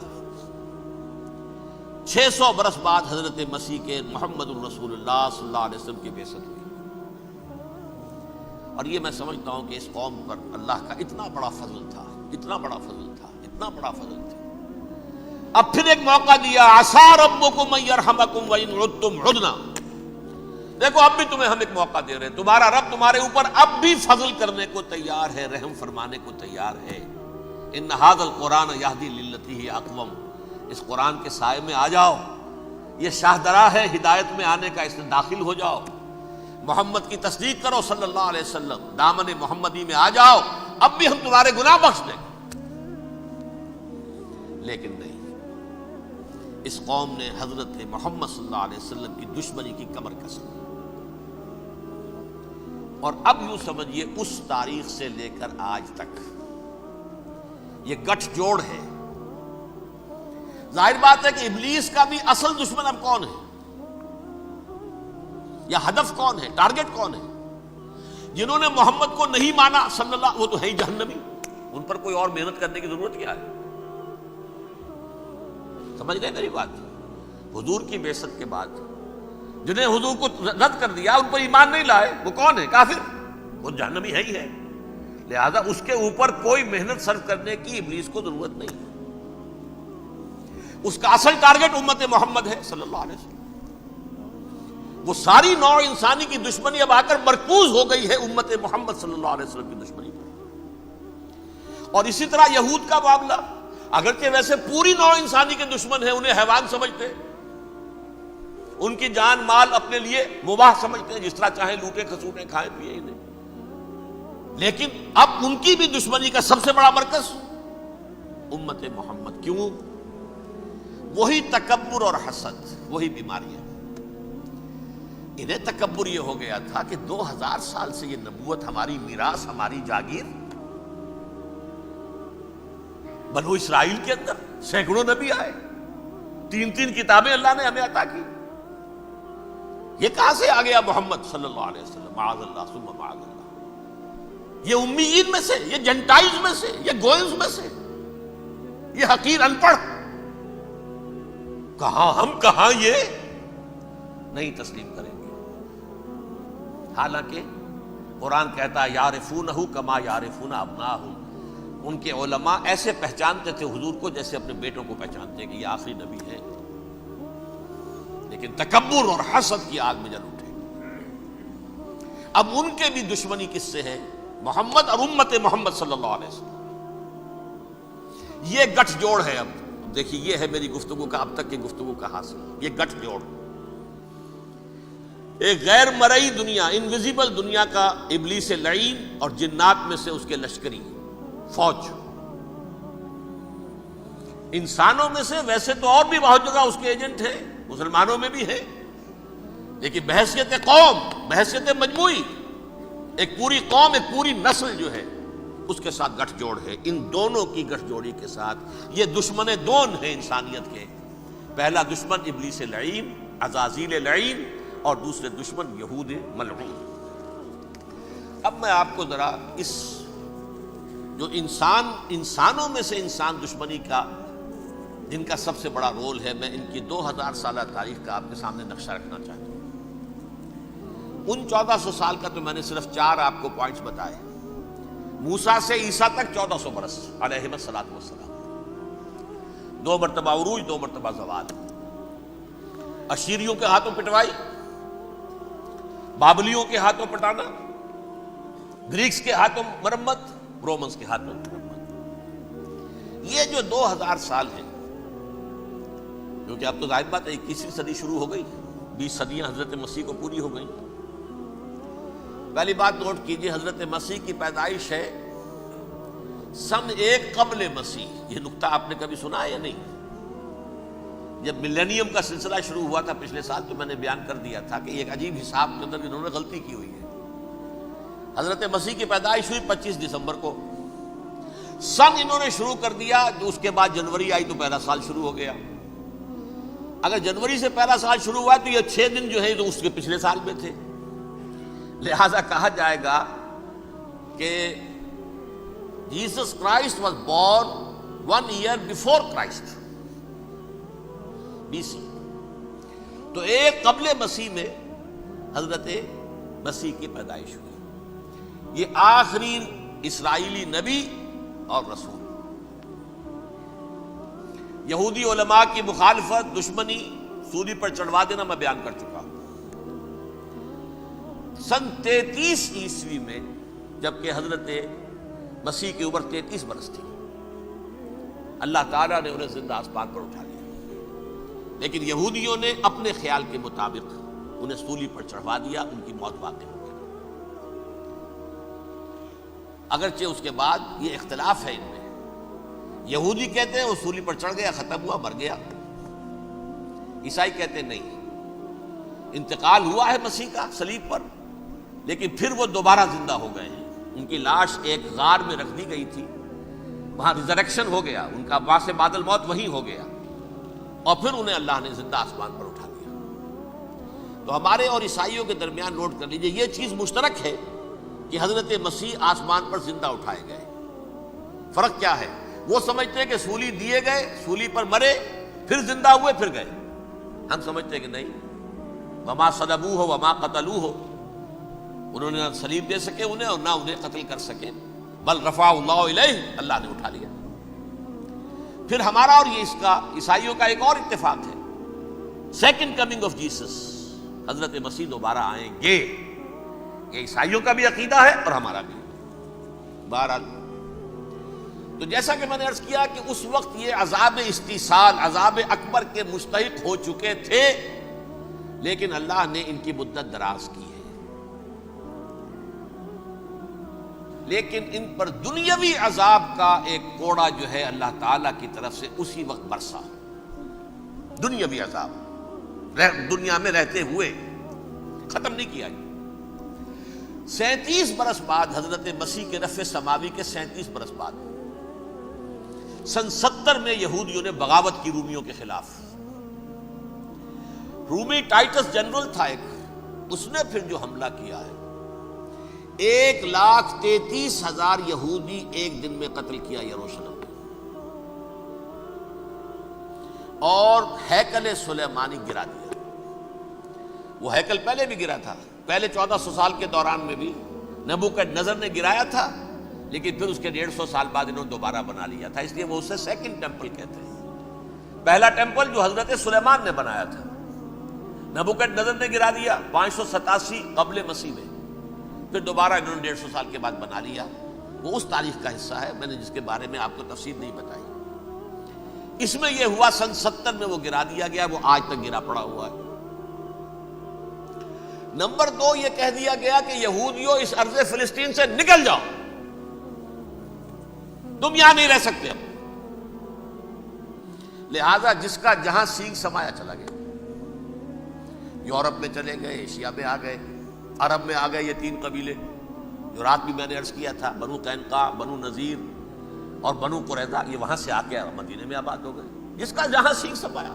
600 برس بعد حضرت مسیح کے محمد الرسول اللہ صلی اللہ علیہ وسلم کی بعثت ہوئی، اور یہ میں سمجھتا ہوں کہ اس قوم پر اللہ کا اتنا بڑا فضل تھا، اتنا بڑا فضل تھا، اتنا بڑا فضل تھا۔ اب پھر ایک موقع دیا، عسیٰ ربکم ان یرحمکم وان عدتم عدنا۔ دیکھو اب بھی تمہیں ہم ایک موقع دے رہے ہیں، تمہارا رب تمہارے اوپر اب بھی فضل کرنے کو تیار ہے، رحم فرمانے کو تیار ہے۔ ان ھذا القرآن یہدی للتی ہی اقوم، اس قرآن کے سائے میں آ جاؤ، یہ شاہدرا ہے ہدایت میں آنے کا، اس میں داخل ہو جاؤ، محمد کی تصدیق کرو صلی اللہ علیہ وسلم، دامن محمدی میں آ جاؤ، اب بھی ہم تمہارے گناہ بخش دیں۔ لیکن نہیں، اس قوم نے حضرت محمد صلی اللہ علیہ وسلم کی دشمنی کی کمر کس لی، اور اب یوں سمجھیے اس تاریخ سے لے کر آج تک یہ گٹھ جوڑ ہے۔ ظاہر بات ہے کہ ابلیس کا بھی اصل دشمن اب کون ہے، یا ہدف کون ہے، ٹارگٹ کون ہے؟ جنہوں نے محمد کو نہیں مانا صلی اللہ، وہ تو ہے ہی جہنمی، ان پر کوئی اور محنت کرنے کی ضرورت کیا ہے؟ سمجھ گئے میری بات؟ حضور کی بعثت کے بعد جنہیں حضور کو رد کر دیا، ان پر ایمان نہیں لائے، وہ کون ہے؟ کافر، وہ جہنمی ہے ہی ہے۔ لہذا اس کے اوپر کوئی محنت صرف کرنے کی ابلیس کو ضرورت نہیں، اس کا اصل ٹارگٹ امت محمد ہے صلی اللہ علیہ وسلم۔ وہ ساری نوع انسانی کی دشمنی اب آ کر مرکوز ہو گئی ہے امت محمد صلی اللہ علیہ وسلم کی دشمنی پر۔ اور اسی طرح یہود کا معاملہ، اگرچہ ویسے پوری نوع انسانی کے دشمن ہیں، انہیں حیوان سمجھتے، ان کی جان مال اپنے لیے مباح سمجھتے ہیں، جس طرح چاہیں لوٹے کھسوٹے کھائیں پیئے انہیں، لیکن اب ان کی بھی دشمنی کا سب سے بڑا مرکز امت محمد۔ کیوں؟ وہی تکبر اور حسد، وہی بیماریاں۔ انہیں تکبر یہ ہو گیا تھا کہ 2000 سال سے یہ نبوت ہماری میراث، ہماری جاگیر، بنو اسرائیل کے اندر سینکڑوں نبی آئے، 3 کتابیں اللہ نے ہمیں عطا کی، یہ کہاں سے آ گیا محمد صلی اللہ علیہ وسلم؟ معاذ اللہ ثم معاذ اللہ، یہ امیین میں سے، یہ جنٹائلز میں سے، یہ گوئنز میں سے، یہ حقیر ان پڑھ، کہاں ہم کہاں یہ نہیں تسلیم کریں گے۔ حالانکہ قرآن کہتا ہے یعرفونہ کما یعرفون ابناہم، ان کے علماء ایسے پہچانتے تھے حضور کو جیسے اپنے بیٹوں کو پہچانتے کہ یہ آخری نبی ہے، لیکن تکبر اور حسد کی آگ میں جل اٹھے۔ اب ان کے بھی دشمنی کس سے ہے؟ محمد اور امت محمد صلی اللہ علیہ وسلم۔ یہ گٹھ جوڑ ہے۔ اب دیکھیے، یہ ہے میری گفتگو کا اب تک کی گفتگو کا حاصل، یہ گٹھ جوڑ، ایک غیر مرئی دنیا، انویزیبل دنیا کا ابلیس لعین اور جنات میں سے اس کے لشکری فوج، انسانوں میں سے ویسے تو اور بھی بہت جگہ اس کے ایجنٹ ہیں، مسلمانوں میں بھی ہے، لیکن بحیثیت قوم، بحیثیت مجموعی، ایک پوری قوم، ایک پوری نسل جو ہے اس کے ساتھ گٹھ جوڑ ہے۔ ان دونوں کی گٹھ جوڑی کے ساتھ یہ دشمن دون ہیں انسانیت کے، پہلا دشمن ابلیس لعین، عزازیل لعین، اور دوسرے دشمن یہود ملعون۔ اب میں آپ کو ذرا اس جو انسانوں میں سے انسان دشمنی کا جن کا سب سے بڑا رول ہے، میں ان کی 2000 سالہ تاریخ کا آپ کے سامنے نقشہ رکھنا چاہتا ہوں۔ ان 1400 سال کا تو میں نے صرف 4 آپ کو پوائنٹس بتائے۔ موسیٰ سے عیسیٰ تک 1400 برس علیہم الصلوۃ والسلام، 2 مرتبہ عروج، 2 مرتبہ زوال، اشیریوں کے ہاتھوں پٹوائی، بابلیوں کے ہاتھوں پٹانا، گریکس کے ہاتھوں مرمت، رومنز کے ہاتھوں مرمت۔ یہ جو 2000 سال ہیں، کیونکہ اب تو ظاہر بات ہے 21ویں صدی شروع ہو گئی، 20 صدیاں حضرت مسیح کو پوری ہو گئیں۔ پہلی بات نوٹ کیجئے، حضرت مسیح کی پیدائش ہے سن 1 قبل مسیح۔ یہ نقطہ آپ نے کبھی سنا ہے یا نہیں؟ جب ملینیم کا سلسلہ شروع ہوا تھا پچھلے سال، تو میں نے بیان کر دیا تھا کہ ایک عجیب حساب کے اندر انہوں نے غلطی کی ہوئی ہے۔ حضرت مسیح کی پیدائش ہوئی 25 دسمبر کو، سن انہوں نے شروع کر دیا، جو اس کے بعد جنوری آئی تو پہلا سال شروع ہو گیا۔ اگر جنوری سے پہلا سال شروع ہوا تو یہ 6 دن جو ہے تو اس کے پچھلے سال میں تھے، لہذا کہا جائے گا کہ Jesus Christ was born 1 year before Christ, BC۔ تو 1 قبل مسیح میں حضرت مسیح کی پیدائش ہوئی۔ یہ آخری اسرائیلی نبی اور رسول۔ یہودی علماء کی مخالفت، دشمنی، سولی پر چڑھوا دینا میں بیان کر چکا ہوں۔ سن 33 عیسوی میں، جبکہ حضرت مسیح کی عمر 33 برس تھی، اللہ تعالیٰ نے انہیں زندہ آسمان پر اٹھا لیا، لیکن یہودیوں نے اپنے خیال کے مطابق انہیں سولی پر چڑھوا دیا، ان کی موت واقع ہو گئی۔ اگرچہ اس کے بعد یہ اختلاف ہے ان میں، یہودی کہتے ہیں وہ سولی پر چڑھ گیا، ختم ہوا، مر گیا، عیسائی کہتے ہیں نہیں، انتقال ہوا ہے مسیح کا صلیب پر، لیکن پھر وہ دوبارہ زندہ ہو گئے ہیں۔ ان کی لاش ایک غار میں رکھ دی گئی تھی، وہاں ریزریکشن ہو گیا، ان کا وہاں سے بعد الموت وہیں ہو گیا، اور پھر انہیں اللہ نے زندہ آسمان پر اٹھا دیا۔ تو ہمارے اور عیسائیوں کے درمیان نوٹ کر لیجئے، یہ چیز مشترک ہے کہ حضرت مسیح آسمان پر زندہ اٹھائے گئے۔ فرق کیا ہے؟ وہ سمجھتے ہیں کہ سولی دیے گئے، سولی پر مرے، پھر زندہ ہوئے، پھر گئے۔ ہم سمجھتے ہیں کہ نہیں، وما صلبوہ وما قتلوہ، انہوں نے نہ صلیب دے سکے انہیں اور نہ انہیں قتل کر سکے، بل رفع اللہ الیہ، اللہ نے اٹھا لیا۔ پھر ہمارا اور یہ اس کا عیسائیوں کا ایک اور اتفاق ہے، سیکنڈ کمنگ آف جیسس، حضرت مسیح دوبارہ آئیں گے۔ یہ عیسائیوں کا بھی عقیدہ ہے اور ہمارا بھی۔ بہرحال تو جیسا کہ میں نے عرض کیا کہ اس وقت یہ عذاب استیصال، عذاب اکبر کے مستحق ہو چکے تھے، لیکن اللہ نے ان کی مدت دراز کی ہے، لیکن ان پر دنیاوی عذاب کا ایک کوڑا جو ہے اللہ تعالیٰ کی طرف سے اسی وقت برسا۔ دنیاوی عذاب دنیا میں رہتے ہوئے ختم نہیں کیا۔ 37 برس بعد، حضرت مسیح کے رفع سماوی کے 37 برس بعد، سن 70 میں یہودیوں نے بغاوت کی رومیوں کے خلاف۔ رومی ٹائٹس جنرل تھا ایک اس نے پھر جو حملہ کیا ہے 1,33,000 یہودی ایک دن میں قتل کیا یروشلم میں، اور ہیکل سلیمانی گرا دیا۔ وہ ہیکل پہلے بھی گرا تھا، پہلے 1400 سال کے دوران میں بھی نبوکدنضر نے گرایا تھا، لیکن پھر اس کے 150 سال بعد انہوں نے دوبارہ بنا لیا تھا، اس لیے وہ اسے سیکنڈ ٹیمپل کہتے ہیں۔ پہلا ٹیمپل جو حضرت سلیمان نے بنایا تھا نبوکدنضر نے گرا دیا 587 قبل مسیح میں، پھر دوبارہ انہوں نے 150 سال کے بعد بنا لیا۔ وہ اس تاریخ کا حصہ ہے، میں نے جس کے بارے میں آپ کو تفصیل نہیں بتائی۔ اس میں یہ ہوا سن 70 میں وہ گرا دیا گیا، وہ آج تک گرا پڑا ہوا ہے۔ نمبر 2 یہ کہہ دیا گیا کہ یہودیوں اس ارض فلسطین سے نکل جاؤ، تم یہاں نہیں رہ سکتے اب۔ لہذا جس کا جہاں سینگ سمایا چلا گیا، یورپ میں چلے گئے، ایشیا میں آ گئے، عرب میں آ گئے، یہ 3 قبیلے جو رات بھی میں نے عرض کیا تھا، بنو قینقاع، بنو نذیر اور بنو قریظہ، یہ وہاں سے آ کے مدینے میں آباد ہو گئے۔ جس کا جہاں سینگ سمایا،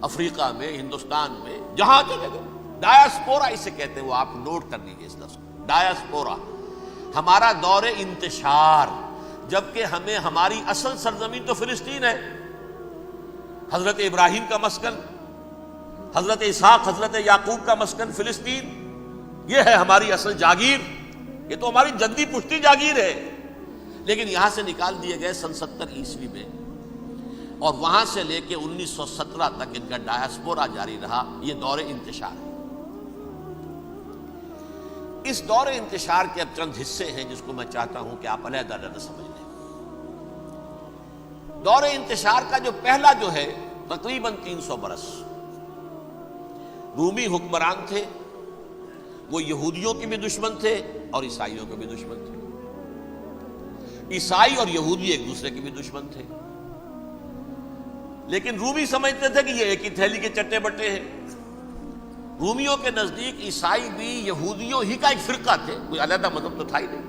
افریقہ میں، ہندوستان میں، جہاں چلے گئے۔ ڈایاسپورا اسے کہتے ہیں، وہ آپ نوٹ کر لیجیے اس لفظ کو، ڈایاسپورا، ہمارا دور انتشار، جبکہ ہمیں ہماری اصل سرزمین تو فلسطین ہے، حضرت ابراہیم کا مسکن، حضرت اسحاق، حضرت یعقوب کا مسکن فلسطین، یہ ہے ہماری اصل جاگیر، یہ تو ہماری جدی پشتی جاگیر ہے، لیکن یہاں سے نکال دیے گئے سن 70 عیسوی میں، اور وہاں سے لے کے 1917 تک ان کا ڈایاسپورا جاری رہا۔ یہ دور انتشار ہے۔ اس دور انتشار کے اب چند حصے ہیں جس کو میں چاہتا ہوں کہ آپ علیحدہ علیحدہ سمجھ لیں۔ دور انتشار کا جو پہلا جو ہے تقریباً 300 برس، رومی حکمران تھے، وہ یہودیوں کے بھی دشمن تھے اور عیسائیوں کے بھی دشمن تھے۔ عیسائی اور یہودی ایک دوسرے کے بھی دشمن تھے، لیکن رومی سمجھتے تھے کہ یہ ایک ہی تھیلی کے چٹے بٹے ہیں۔ رومیوں کے نزدیک عیسائی بھی یہودیوں ہی کا ایک فرقہ تھے، کوئی علیحدہ مذہب تو تھا ہی نہیں۔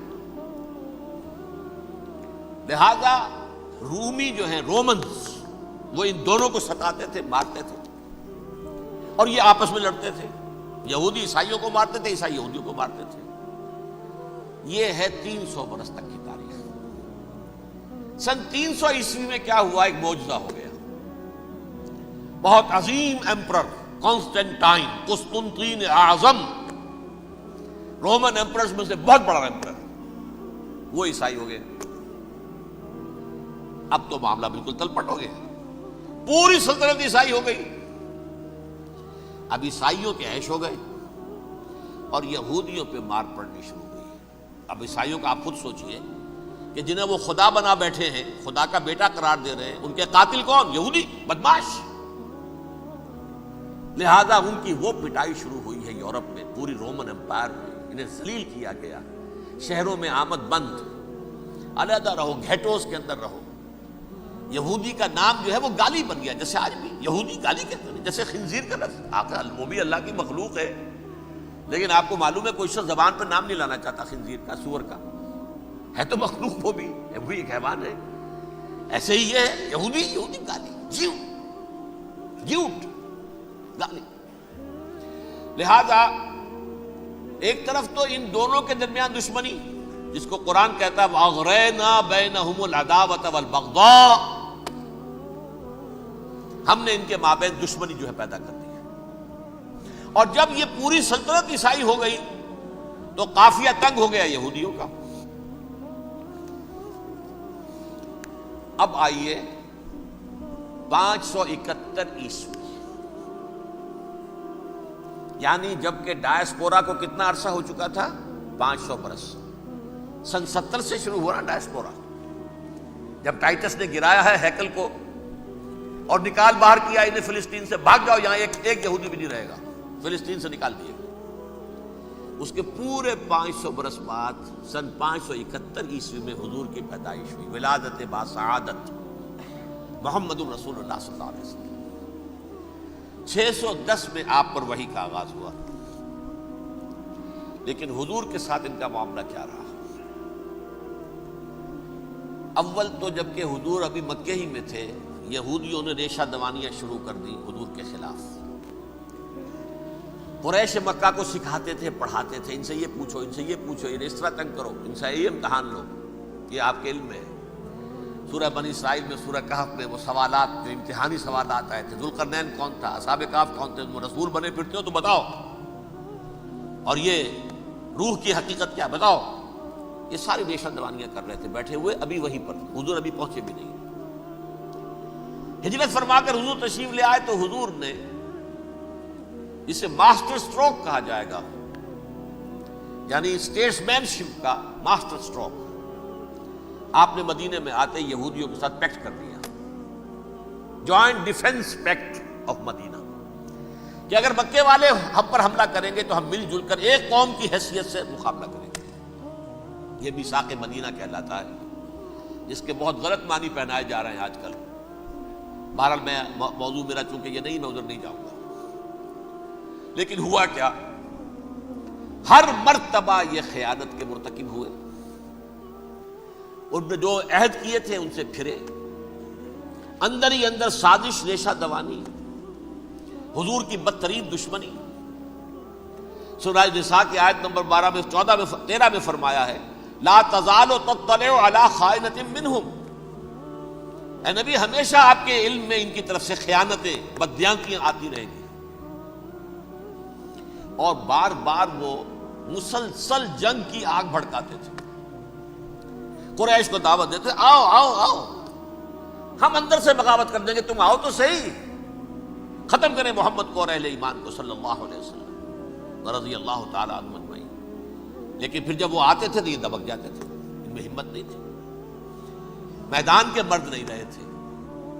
لہذا رومی جو ہیں رومنز، وہ ان دونوں کو ستاتے تھے، مارتے تھے، اور یہ آپس میں لڑتے تھے، یہودی عیسائیوں کو مارتے تھے، عیسائی یہودیوں کو مارتے تھے۔ یہ ہے 300 برس تک کی تاریخ۔ سن 300 عیسوی میں کیا ہوا؟ ایک معجزہ ہو گیا۔ بہت عظیم ایمپرر کانسٹینٹائن، قسطنطین اعظم، رومن ایمپررز میں سے بہت بڑا ایمپرر، وہ عیسائی ہو گئے۔ اب تو معاملہ بالکل تلپٹ ہو گیا، پوری سلطنت عیسائی ہو گئی۔ اب عیسائیوں کے عیش ہو گئے اور یہودیوں پہ مار پڑنی شروع ہوئی۔ اب عیسائیوں کا آپ خود سوچئے کہ جنہیں وہ خدا بنا بیٹھے ہیں، خدا کا بیٹا قرار دے رہے ہیں، ان کے قاتل کون؟ یہودی بدماش۔ لہذا ان کی وہ پٹائی شروع ہوئی ہے یورپ میں، پوری رومن امپائر میں انہیں ذلیل کیا گیا، شہروں میں آمد بند، علیحدہ رہو، گھیٹوز کے اندر رہو۔ یہودی کا نام جو ہے وہ گالی بن گیا، جیسے آج بھی یہودی گالی کہتے ہیں، جیسے خنزیر کا لفظ، وہ بھی اللہ کی مخلوق ہے، لیکن آپ کو معلوم ہے کوئی شخص زبان پر نام نہیں لانا چاہتا خنزیر کا، سور کا، ہے تو مخلوق، وہ بھی ایک حیوان ہے۔ ایسے ہی یہ ہے یہودی گالی، جھوٹ گالی۔ لہذا ایک طرف تو ان دونوں کے درمیان دشمنی، جس کو قرآن کہتا ہے وَأَغْرَيْنَا بَيْنَهُمُ الْعَدَاوَةَ وَالْبَغْضَاءَ، ہم نے ان کے مابین دشمنی جو ہے پیدا کر دی ہے۔ اور جب یہ پوری سلطنت عیسائی ہو گئی تو قافیہ تنگ ہو گیا یہودیوں کا۔ اب آئیے 571 عیسوی، یعنی جبکہ ڈایاسپورا کو کتنا عرصہ ہو چکا تھا؟ 500 برس۔ سن 70 سے شروع ہوا نا ڈایاسپورا، جب ٹائٹس نے گرایا ہے ہیکل کو اور نکال باہر کیا انہیں فلسطین سے، بھاگ جاؤ یہاں ایک یہودی بھی نہیں رہے گا، فلسطین سے نکال دیے گئے۔ اس کے پورے 500 برس بعد سن 571 عیسوی میں حضور کی پیدائش ہوئی، ولادت باسعادت محمد رسول اللہ صلی اللہ علیہ وسلم۔ 610 میں آپ پر وحی کا آغاز ہوا، لیکن حضور کے ساتھ ان کا معاملہ کیا رہا؟ اول تو جبکہ حضور ابھی مکے ہی میں تھے، یہودیوں نے ریشہ دوانیاں شروع کر دی حضور کے خلاف، قریش مکہ کو سکھاتے تھے، پڑھاتے تھے، ان سے یہ پوچھو، ان سے یہ پوچھو، انہیں اس طرح تنگ کرو، ان سے یہ امتحان لو، یہ آپ کے علم میں ہے۔ سورہ بنی اسرائیل میں، سورہ کہف میں وہ سوالات، جو امتحانی سوالات آئے تھے، ذوالقرنین کون تھا، اصحاب کہف کون تھے، تم رسول بنے پھرتے ہو تو بتاؤ، اور یہ روح کی حقیقت کیا بتاؤ۔ یہ ساری ریشن دوانیاں کر رہے تھے بیٹھے ہوئے، ابھی وہیں پر حضور ابھی پہنچے بھی نہیں۔ ہجرت فرما کر حضور تشریف لے آئے تو حضور نے، جسے ماسٹر سٹروک کہا جائے گا، یعنی اسٹیٹس مین شپ کا ماسٹر سٹروک، آپ نے مدینے میں آتے یہودیوں کے ساتھ پیکٹ کر دیا، جوائنٹ ڈیفنس پیکٹ آف مدینہ، کہ اگر مکے والے ہم پر حملہ کریں گے تو ہم مل جل کر ایک قوم کی حیثیت سے مقابلہ کریں گے۔ یہ میثاق مدینہ کہلاتا ہے، جس کے بہت غلط معنی پہنائے جا رہے ہیں آج کل۔ بہرحال میں موضوع میرا چونکہ یہ نہیں، میں ادھر نہیں جاؤں گا۔ لیکن ہوا کیا، ہر مرتبہ یہ خیانت کے مرتکب ہوئے، ان نے جو عہد کیے تھے ان سے پھرے، اندر ہی اندر سازش، ریشہ دوانی، حضور کی بدترین دشمنی۔ سورہ نساء کی آیت نمبر 12 میں، 14 میں، 13 میں فرمایا ہے، لا تزال تطلع علی خائنۃ منہم، اے نبی ہمیشہ آپ کے علم میں ان کی طرف سے خیانتیں، بددیانتیاں آتی رہیں گی، اور بار بار وہ مسلسل جنگ کی آگ بھڑکاتے تھے، قریش کو دعوت دیتے، آؤ آؤ آؤ، ہم اندر سے بغاوت کر دیں گے، تم آؤ تو صحیح، ختم کریں محمد کو اور اہل ایمان کو صلی اللہ علیہ وسلم رضی اللہ تعالی عنہ اجمعین۔ لیکن پھر جب وہ آتے تھے تو یہ دبک جاتے تھے، ان میں ہمت نہیں تھی، میدان کے مرد نہیں رہے تھے۔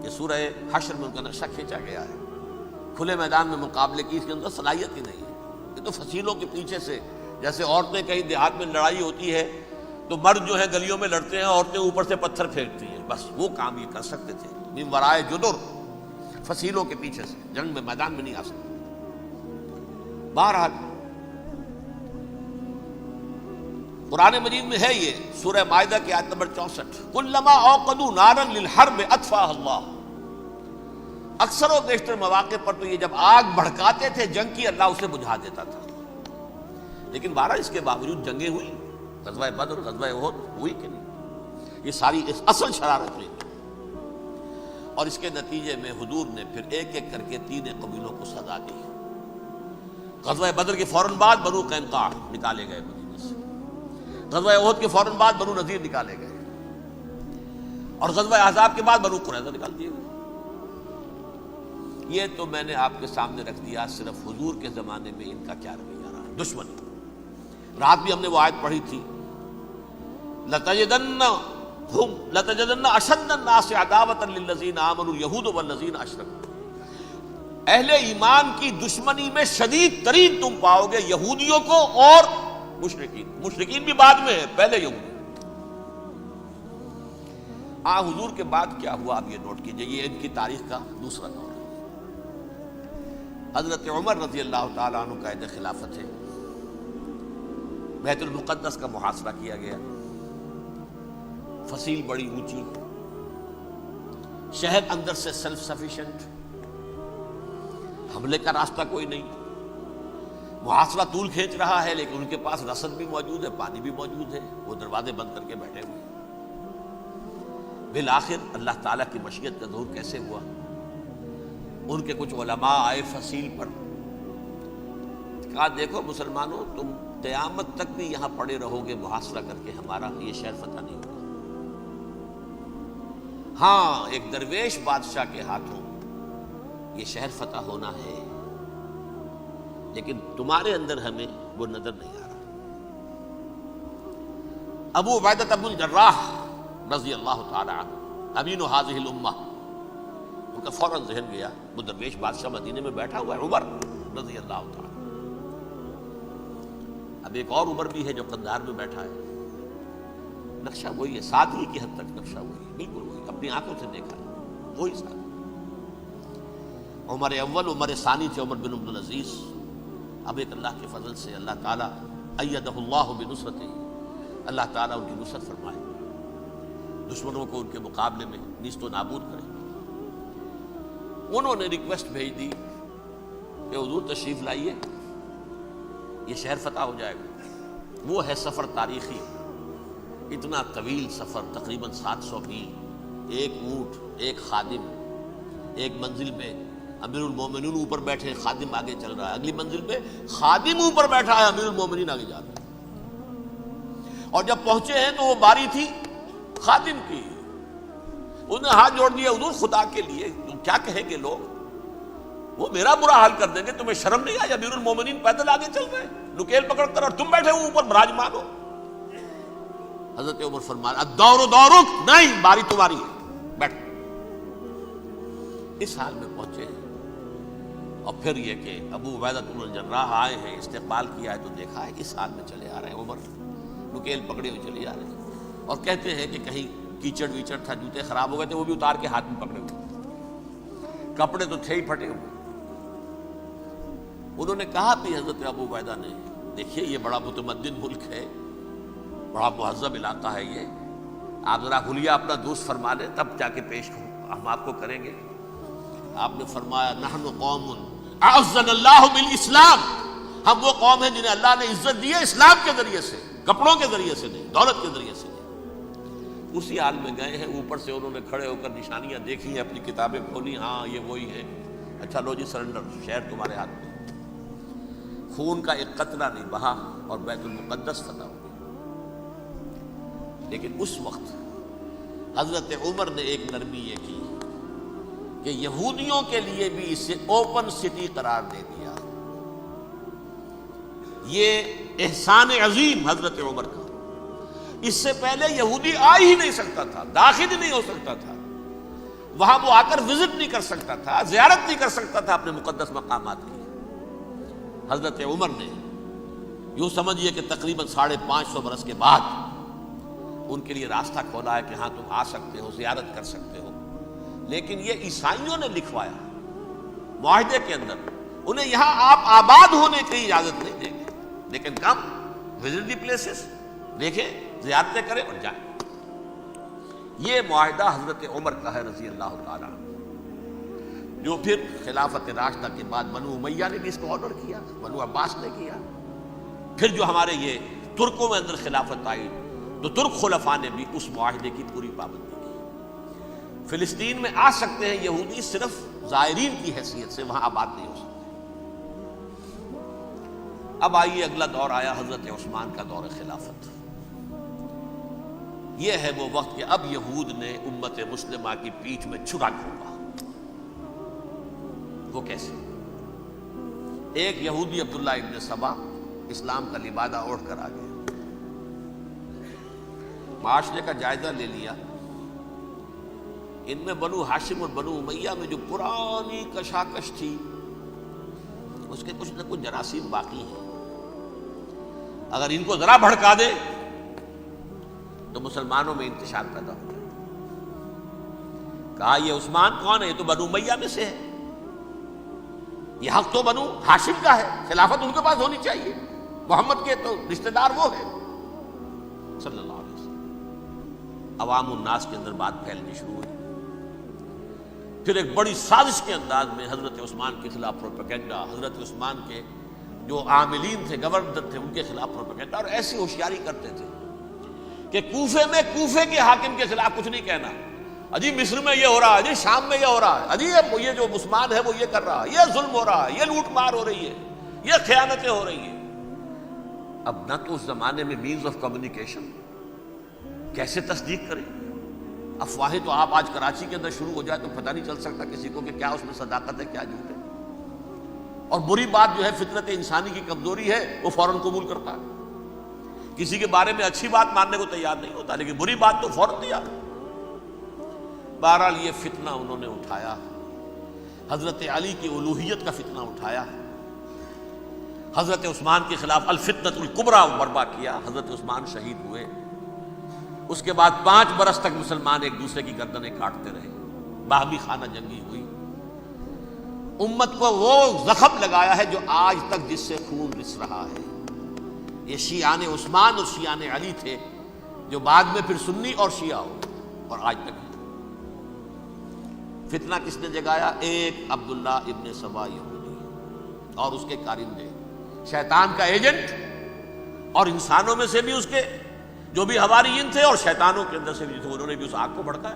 یہ سورہ حشر میں ان کا نقشہ کھینچا گیا ہے، کھلے میدان میں مقابلے کی اس کے اندر صلاحیت ہی نہیں ہے۔ یہ تو فصیلوں کے پیچھے سے، جیسے عورتیں کہیں دیہات میں لڑائی ہوتی ہے تو مرد جو ہے گلیوں میں لڑتے ہیں، عورتیں اوپر سے پتھر پھینکتی ہیں، بس وہ کام یہ کر سکتے تھے، من ورائے جدر، فصیلوں کے پیچھے سے، جنگ میں میدان میں نہیں آ سکتے۔ بہرحال قرآن مجید میں ہے یہ، سورہ مائدہ کی آیت نمبر 64، کلما اوقدوا نارا للحرب اطفاها اللہ، اکثر و بیشتر مواقع پر تو یہ جب آگ بھڑکاتے تھے جنگ کی، اللہ اسے بجھا دیتا تھا۔ لیکن بہرحال اس کے باوجود جنگیں ہوئی، غزوہ بدر، غزوہ احد ہوئی کہ نہیں، یہ ساری اصل شرارت ہوئی، اور اس کے نتیجے میں حضور نے پھر ایک ایک کر کے 3 قبیلوں کو سزا دی۔ غزوہ بدر کے فوراً بعد بنو قینقاع نکالے گئے مدینہ سے، غزوہ احد کے فوراً بعد بنو نذیر نکالے گئے، اور غزوہ احزاب کے بعد بنو قریظہ نکال دیے گئے۔ یہ تو میں نے آپ کے سامنے رکھ دیا صرف حضور کے زمانے میں ان کا کیا رویہ رہا، دشمن۔ رات بھی ہم نے وہ آیت پڑھی تھی، لَتَجِدَنَّ أَشَدَّ النَّاسِ عَدَاوَةً لِلَّذِينَ آمَنُوا الْيَهُودُ وَالَّذِينَ أَشْرَكُوا، اہل ایمان کی دشمنی میں شدید ترین تم پاؤ گے یہودیوں کو اور مشرکین بھی بعد میں ہے، پہلے یہودی۔ حضور کے بعد کیا ہوا آپ یہ نوٹ کیجئے، یہ ان کی تاریخ کا دوسرا دور ہے۔ حضرت عمر رضی اللہ تعالیٰ عنہ قائد خلافت ہے، بیت المقدس کا محاصرہ کیا گیا، فصیل بڑی اونچی، شہر اندر سے سیلف سفیشینٹ، حملے کا راستہ کوئی نہیں، محاصرہ طول کھینچ رہا ہے، لیکن ان کے پاس رسد بھی موجود ہے، پانی بھی موجود ہے، وہ دروازے بند کر کے بیٹھے ہوئے۔ بالآخر اللہ تعالیٰ کی مشیت کا ظہور کیسے ہوا، ان کے کچھ علماء آئے فصیل پر، کہا دیکھو مسلمانوں، تم قیامت تک بھی یہاں پڑے رہو گے محاصرہ کر کے، ہمارا یہ شہر فتح نہیں ہوگا۔ ہاں ایک درویش بادشاہ کے ہاتھوں یہ شہر فتح ہونا ہے، لیکن تمہارے اندر ہمیں وہ نظر نہیں آ رہا۔ ابو عبیدہ بن الجراح رضی اللہ تعالی عنہ، امین هذه الامہ، ان کا فوراً ذہن گیا، وہ درویش بادشاہ مدینے میں بیٹھا ہوا ہے، عمر رضی اللہ تعالی۔ اب ایک اور عمر بھی ہے جو قندھار میں بیٹھا ہے، نقشہ وہی ہے، سادگی کی حد تک نقشہ وہی ہے، بالکل وہی، اپنی آنکھوں سے دیکھا وہی سادگی۔ عمر اول، عمر ثانی تھے عمر بن عبد العزیز۔ اب ایک اللہ کے فضل سے اللہ تعالیٰ ایدہ اللہ بنصرتہ، اللہ تعالیٰ ان کی نصرت فرمائے، دشمنوں کو ان کے مقابلے میں نیست و نابود کرے۔ انہوں نے ریکویسٹ بھیج دی کہ حضور تشریف لائیے، یہ شہر فتح ہو جائے گا. وہ ہے سفر تاریخی، اتنا طویل سفر، تقریباً 700 میل، ایک اونٹ، ایک خادم، ایک منزل پہ امیر المومنین اوپر بیٹھے، خادم آگے چل رہا ہے، اگلی منزل پہ خادم اوپر بیٹھا ہے، امیر المومنین آگے جا رہا ہے. اور جب پہنچے ہیں تو وہ باری تھی خادم کی. اس نے ہاتھ جوڑ دیا، حضور خدا کے لیے کیا کہیں گے لوگ، وہ میرا برا حال کر دیں گے، تمہیں شرم نہیں آئی؟ امیر المومنین پیدل آگے چل رہے ہیں نکیل پکڑ کر، اور تم بیٹھے ہو اوپر براجمان ہو. حضرت عمر فرمایا الدور دورک، نہیں، باری تمہاری ہے، بیٹھ. اس حال میں پہنچے ہیں. اور پھر یہ کہ ابو عبیدہ بن الجراح آئے ہیں، استقبال کیا ہے تو دیکھا ہے اس حال میں چلے آ رہے ہیں. عمر نکیل پکڑے ہوئے چلے آ رہے ہیں، اور کہتے ہیں کہ کہیں کیچڑ ویچڑ تھا، جوتے خراب ہو گئے تھے، وہ بھی اتار کے ہاتھ میں پکڑے ہوئے، کپڑے تو تھے ہی پھٹے ہوئے. انہوں نے کہا بھی حضرت ابو عبیدہ نے، دیکھیے یہ بڑا متمدن ملک ہے، بڑا مہذب علاقہ ہے یہ، آپ ذرا حلیہ اپنا دوست فرما لیں تب جا کے پیش ہم آپ کو کریں گے. آپ نے فرمایا نحن قوم اعزنا اللہ بالاسلام، ہم وہ قوم ہیں جنہیں اللہ نے عزت دی ہے اسلام کے ذریعے سے، کپڑوں کے ذریعے سے نہیں، دولت کے ذریعے سے نہیں. اسی حال میں گئے ہیں. اوپر سے انہوں نے کھڑے ہو کر نشانیاں دیکھی ہیں، اپنی کتابیں کھولی، ہاں یہ وہی ہے. اچھا لو جی سرنڈر، شہر تمہارے ہاتھ میں. خون کا ایک قطرہ نہیں بہا اور بیت المقدس فتح ہو گئی. لیکن اس وقت حضرت عمر نے ایک نرمی یہ کی کہ یہودیوں کے لیے بھی اسے اوپن سٹی قرار دے دیا. یہ احسان عظیم حضرت عمر کا. اس سے پہلے یہودی آ ہی نہیں سکتا تھا، داخل ہی نہیں ہو سکتا تھا، وہاں وہ آ کر وزٹ نہیں کر سکتا تھا، زیارت نہیں کر سکتا تھا اپنے مقدس مقامات کی. حضرت عمر نے یوں سمجھیے کہ تقریباً 550 برس کے بعد ان کے لیے راستہ کھولا ہے کہ ہاں تم آ سکتے ہو، زیارت کر سکتے ہو. لیکن یہ عیسائیوں نے لکھوایا معاہدے کے اندر، انہیں یہاں آپ آباد ہونے کی اجازت نہیں دیں گے، لیکن کم وزٹ دی پلیسز، دیکھیں، زیارتیں کریں اور جائیں. یہ معاہدہ حضرت عمر کا ہے رضی اللہ تعالیٰ، جو پھر خلافت راشدہ کے بعد بنو امیہ نے بھی اس کو آرڈر کیا، بنو عباس نے کیا. پھر جو ہمارے یہ ترکوں میں اندر خلافت آئی تو ترک خلفاء نے بھی اس معاہدے کی پوری پابندی کی. فلسطین میں آ سکتے ہیں یہودی صرف زائرین کی حیثیت سے، وہاں آباد نہیں ہو سکتے. اب آئیے اگلا دور آیا حضرت عثمان کا دور خلافت. یہ ہے وہ وقت کہ اب یہود نے امت مسلمہ کی پیٹھ میں چھرا گھونپا. وہ کیسے؟ ایک یہودی عبداللہ ابن سبا اسلام کا لبادہ اوڑھ کر آ گیا، معاشرے کا جائزہ لے لیا. ان میں بنو ہاشم اور بنو امیہ میں جو پرانی کشاکش تھی اس کے کچھ نہ کچھ جراثیم باقی ہیں. اگر ان کو ذرا بھڑکا دے تو مسلمانوں میں انتشار پیدا ہو جائے. کہا یہ عثمان کون ہے؟ یہ تو بنو امیہ میں سے ہے، یہ حق تو بنو ہاشم کا ہے، خلافت ان کے پاس ہونی چاہیے، محمد کے تو رشتہ دار وہ ہے صلی اللہ علیہ وسلم. عوام الناس کے اندر بات پھیلنی شروع ہوئی. پھر ایک بڑی سازش کے انداز میں حضرت عثمان کے خلاف پروپیگنڈا، حضرت عثمان کے جو عاملین تھے، گورنر تھے، ان کے خلاف پروپیگنڈا. اور ایسی ہوشیاری کرتے تھے کہ کوفے میں کوفے کے حاکم کے خلاف کچھ نہیں کہنا، اجی مصر میں یہ ہو رہا ہے، اجی شام میں یہ ہو رہا ہے، اجی یہ جو عثمان ہے وہ یہ کر رہا ہے، یہ ظلم ہو رہا ہے، یہ لوٹ مار ہو رہی ہے، یہ خیانتیں ہو رہی ہیں. اب نہ تو اس زمانے میں مینز آف کمیونیکیشن، کیسے تصدیق کریں؟ افواہیں تو آپ آج کراچی کے اندر شروع ہو جائے تو پتہ نہیں چل سکتا کسی کو کہ کیا اس میں صداقت ہے، کیا جھوٹ ہے. اور بری بات جو ہے فطرت انسانی کی کمزوری ہے، وہ فوراً قبول کرتا ہے. کسی کے بارے میں اچھی بات ماننے کو تیار نہیں ہوتا، لیکن بری بات تو فوراً تیار. بہرحال یہ فتنہ انہوں نے اٹھایا، حضرت علی کی الوہیت کا فتنہ اٹھایا، حضرت عثمان کے خلاف الفتنۃ الکبریٰ برپا کیا. حضرت عثمان شہید ہوئے. اس کے بعد 5 برس تک مسلمان ایک دوسرے کی گردنیں کاٹتے رہے، باہمی خانہ جنگی ہوئی. امت کو وہ زخم لگایا ہے جو آج تک جس سے خون رس رہا ہے. یہ شیعان عثمان اور شیعان علی تھے جو بعد میں پھر سنی اور شیعہ ہو، اور آج تک فتنہ کس نے جگایا؟ ایک عبداللہ ابن سبا یہودی اور اس کے کارندے شیطان کا ایجنٹ، اور انسانوں میں سے بھی اس کے جو بھی حواریین تھے اور شیطانوں کے اندر سے بھی تھے، انہوں نے بھی اس آگ کو بھڑکایا۔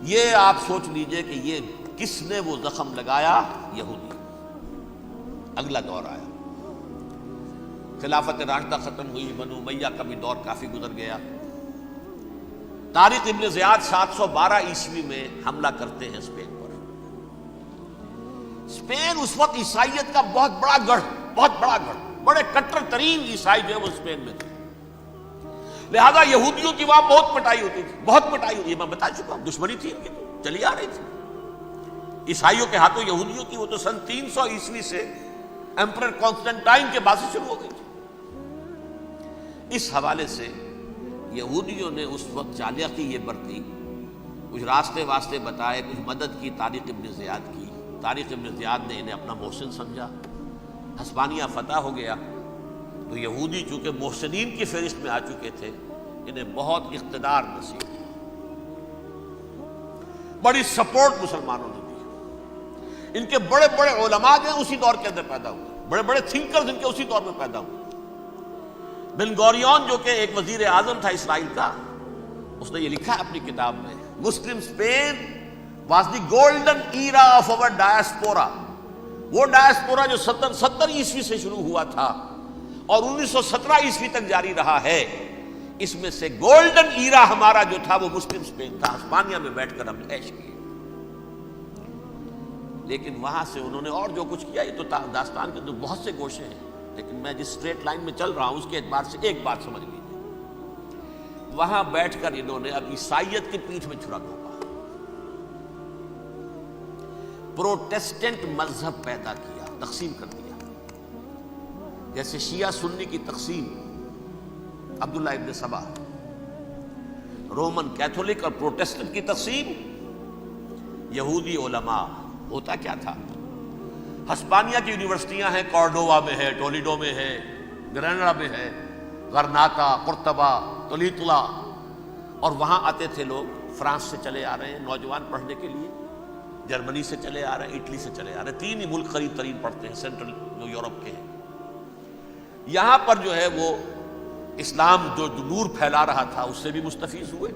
یہ آپ سوچ لیجئے کہ یہ کس نے وہ زخم لگایا؟ یہودی۔ اگلا دور آیا، خلافت راشدہ ختم ہوئی، بنو امیہ کا بھی دور کافی گزر گیا۔ طارق ابن زیاد 712 عیسوی میں حملہ کرتے ہیں اسپین پر۔ اسپین اس وقت عیسائیت کا بہت بڑا گڑھ، بڑے کٹر ترین عیسائی جو ہے وہ اسپین میں تھے، لہذا یہودیوں کی وہاں بہت پٹائی ہوتی تھی، میں بتا چکا ہوں، دشمنی تھی ان کی چلی آ رہی تھی عیسائیوں کے ہاتھوں یہودیوں کی۔ وہ تو سن 300 عیسوی سے ایمپرر کانسٹنٹائن کے بعد سے شروع ہو گئی تھی۔ اس حوالے سے یہودیوں نے اس وقت چالاکی یہ برتی، کچھ راستے واسطے بتائے، کچھ مدد کی طارق ابن زیاد کی۔ طارق ابن زیاد نے انہیں اپنا محسن سمجھا، ہسپانیہ فتح ہو گیا تو یہودی چونکہ محسنین کی فہرست میں آ چکے تھے، انہیں بہت اقتدار نصیب، بڑی سپورٹ مسلمانوں نے دی۔ ان کے بڑے بڑے علماء جو ہیں اسی دور کے اندر پیدا ہوئے، بڑے بڑے تھنکرز ان کے اسی دور میں پیدا ہوئے۔ بن گوریون جو کہ ایک وزیر اعظم تھا اسرائیل کا، اس نے یہ لکھا ہے اپنی کتاب میں، Muslim Spain was the golden era of our diaspora. وہ ڈائسپورا جو 70 عیسوی سے شروع ہوا تھا اور 1917 عیسوی تک جاری رہا ہے، اس میں سے گولڈن ایرا ہمارا جو تھا وہ مسلم اسپین تھا۔ ہسپانیہ میں بیٹھ کر ہم نے عیش کیے، لیکن وہاں سے انہوں نے اور جو کچھ کیا، یہ تو داستان کے اندر بہت سے گوشے ہیں، لیکن میں جس اسٹریٹ لائن میں چل رہا ہوں اس کے اعتبار سے ایک بات سمجھ لیجیے، وہاں بیٹھ کر انہوں نے اب عیسائیت کی پیٹھ میں چھرا گھونپا، پروٹیسٹنٹ مذہب پیدا کیا، تقسیم کر دیا، جیسے شیعہ سنی کی تقسیم، عبداللہ ابن سبا، رومن کیتھولک اور پروٹیسٹنٹ کی تقسیم، یہودی علماء۔ ہوتا کیا تھا، ہسپانیہ کی یونیورسٹیاں ہیں، کارڈووا میں ہے، ٹولیڈو میں ہے، گریناڈا میں ہے، غرناطہ، قرطبہ، تولیتلا، اور وہاں آتے تھے لوگ، فرانس سے چلے آ رہے ہیں نوجوان پڑھنے کے لیے، جرمنی سے چلے آ رہے ہیں، اٹلی سے چلے آ رہے ہیں، 3 ہی ملک قریب ترین پڑھتے ہیں سینٹرل جو یورپ کے ہیں۔ یہاں پر جو ہے وہ اسلام جو نور پھیلا رہا تھا اس سے بھی مستفیض ہوئے،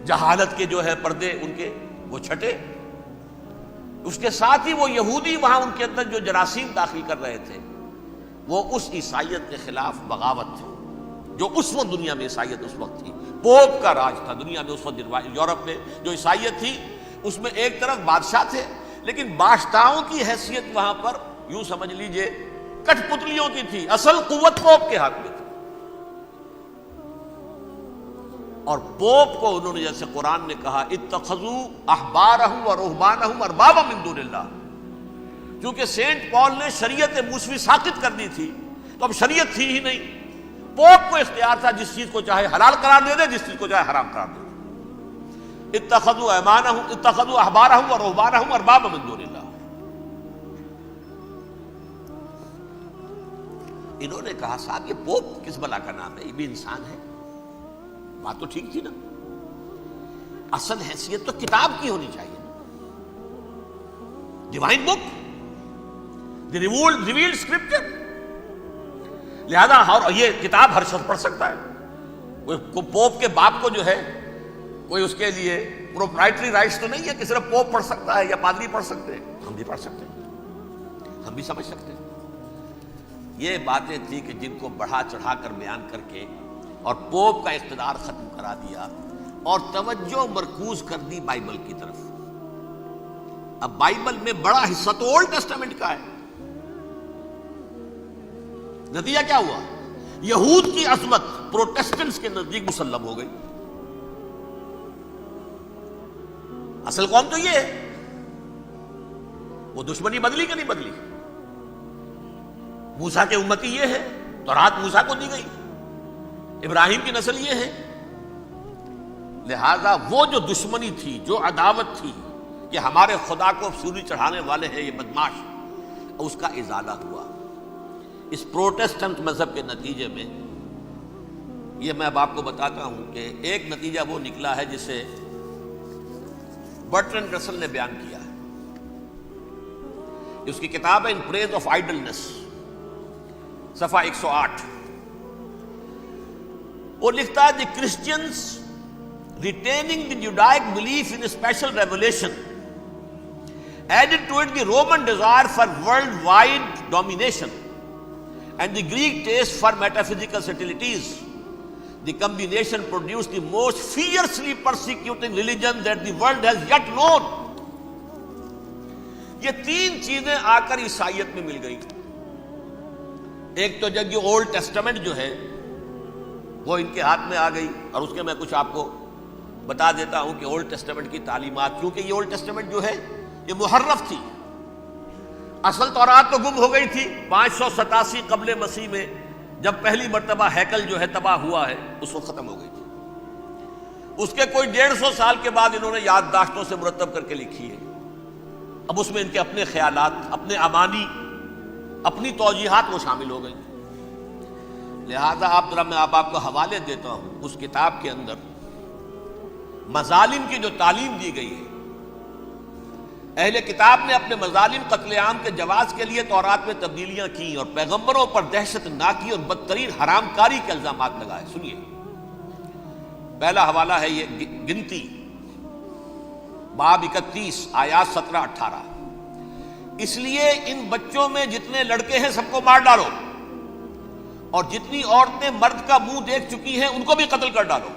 جہالت کے جو ہے پردے ان کے وہ چھٹے، اس کے ساتھ ہی وہ یہودی وہاں ان کے اندر جو جراثیم داخل کر رہے تھے وہ اس عیسائیت کے خلاف بغاوت تھی، جو اس وقت دنیا میں عیسائیت اس وقت تھی، پوپ کا راج تھا دنیا میں اس وقت۔ یورپ میں جو عیسائیت تھی اس میں ایک طرف بادشاہ تھے، لیکن بادشاہوں کی حیثیت وہاں پر یوں سمجھ لیجئے کٹ پتلیوں کی تھی، اصل قوت پوپ کے ہاتھ میں تھی۔ اور پوپ کو انہوں نے جیسے قرآن نے کہا اتخذوا احبارهم ورهبانهم اربابا من دون اللہ، کیونکہ سینٹ پال نے شریعت موسوی ساقط کر دی تھی تو اب شریعت تھی ہی نہیں، پوپ کو اختیار تھا جس چیز کو چاہے حلال قرار دے دے، جس چیز کو چاہے حرام قرار دے دے۔ اتخذوا احبارهم ورهبانهم اربابا من دون اللہ۔ انہوں نے کہا صاحب یہ پوپ کس بلا کا نام ہے، یہ بھی انسان ہے، بات تو ٹھیک تھی نا، اصل حیثیت تو کتاب کی ہونی چاہیے، ڈیوائن بک، دی ریویلڈ اسکرپچر، لہذا یہ کتاب ہر شخص پڑھ سکتا ہے، کوئی پوپ کے باپ کو جو ہے کوئی اس کے لیے پروپرائٹری رائٹس تو نہیں ہے کہ صرف پوپ پڑھ سکتا ہے یا پادری پڑھ سکتے ہیں، ہم بھی پڑھ سکتے ہیں، ہم بھی سمجھ سکتے ہیں۔ یہ باتیں تھی کہ جن کو بڑھا چڑھا کر بیان کر کے اور پوپ کا اقتدار ختم کرا دیا اور توجہ مرکوز کر دی بائبل کی طرف۔ اب بائبل میں بڑا حصہ تو اولڈ ٹیسٹامنٹ کا ہے، نتیجہ کیا ہوا، یہود کی عظمت پروٹیسٹنٹس کے نزدیک مسلم ہو گئی۔ اصل قوم تو یہ ہے، وہ دشمنی بدلی کہ نہیں بدلی، موسیٰ کے امتی یہ ہے، تورات موسیٰ کو دی گئی، ابراہیم کی نسل یہ ہے، لہذا وہ جو دشمنی تھی، جو عداوت تھی کہ ہمارے خدا کو سولی چڑھانے والے ہیں یہ بدماش، اس کا ازالہ ہوا اس پروٹیسٹنٹ مذہب کے نتیجے میں۔ یہ میں اب آپ کو بتاتا ہوں کہ ایک نتیجہ وہ نکلا ہے جسے برٹرنڈ رسل نے بیان کیا ہے، اس کی کتاب ہے ان پریز آف آئیڈلنس، صفحہ 108. وہ لکھتا ہے the Christians retaining the Judaic belief in special revelation added to it the Roman desire for worldwide domination and the Greek taste for metaphysical subtleties. The combination produced the most fiercely persecuting religion that the world has yet known. یہ تین چیزیں آ کر عیسائیت میں مل گئی. ایک تو جب یہ اولڈ ٹیسٹمنٹ جو ہے وہ ان کے ہاتھ میں آ گئی، اور اس کے میں کچھ آپ کو بتا دیتا ہوں کہ اولڈ ٹیسٹمنٹ کی تعلیمات، کیونکہ یہ اولڈ ٹیسٹمنٹ جو ہے یہ محرف تھی. اصل تورات تو گم ہو گئی تھی 587 قبل مسیح میں، جب پہلی مرتبہ ہیکل جو ہے تباہ ہوا ہے، اس وقت ختم ہو گئی تھی. اس کے کوئی 150 سال کے بعد انہوں نے یادداشتوں سے مرتب کر کے لکھی ہے. اب اس میں ان کے اپنے خیالات، اپنے امانی، اپنی توجیحات وہ شامل ہو گئی. لہذا آپ ذرا میں آپ کو حوالے دیتا ہوں اس کتاب کے اندر مظالم کی جو تعلیم دی گئی ہے. اہل کتاب نے اپنے مظالم قتل عام کے جواز کے لیے تورات میں تبدیلیاں کی اور پیغمبروں پر دہشت ناکی اور بدترین حرام کاری کے الزامات لگائے. سنیے، پہلا حوالہ ہے یہ گنتی باب 31 آیات 17-18. اس لیے ان بچوں میں جتنے لڑکے ہیں سب کو مار ڈالو، اور جتنی عورتیں مرد کا منہ دیکھ چکی ہیں ان کو بھی قتل کر ڈالو،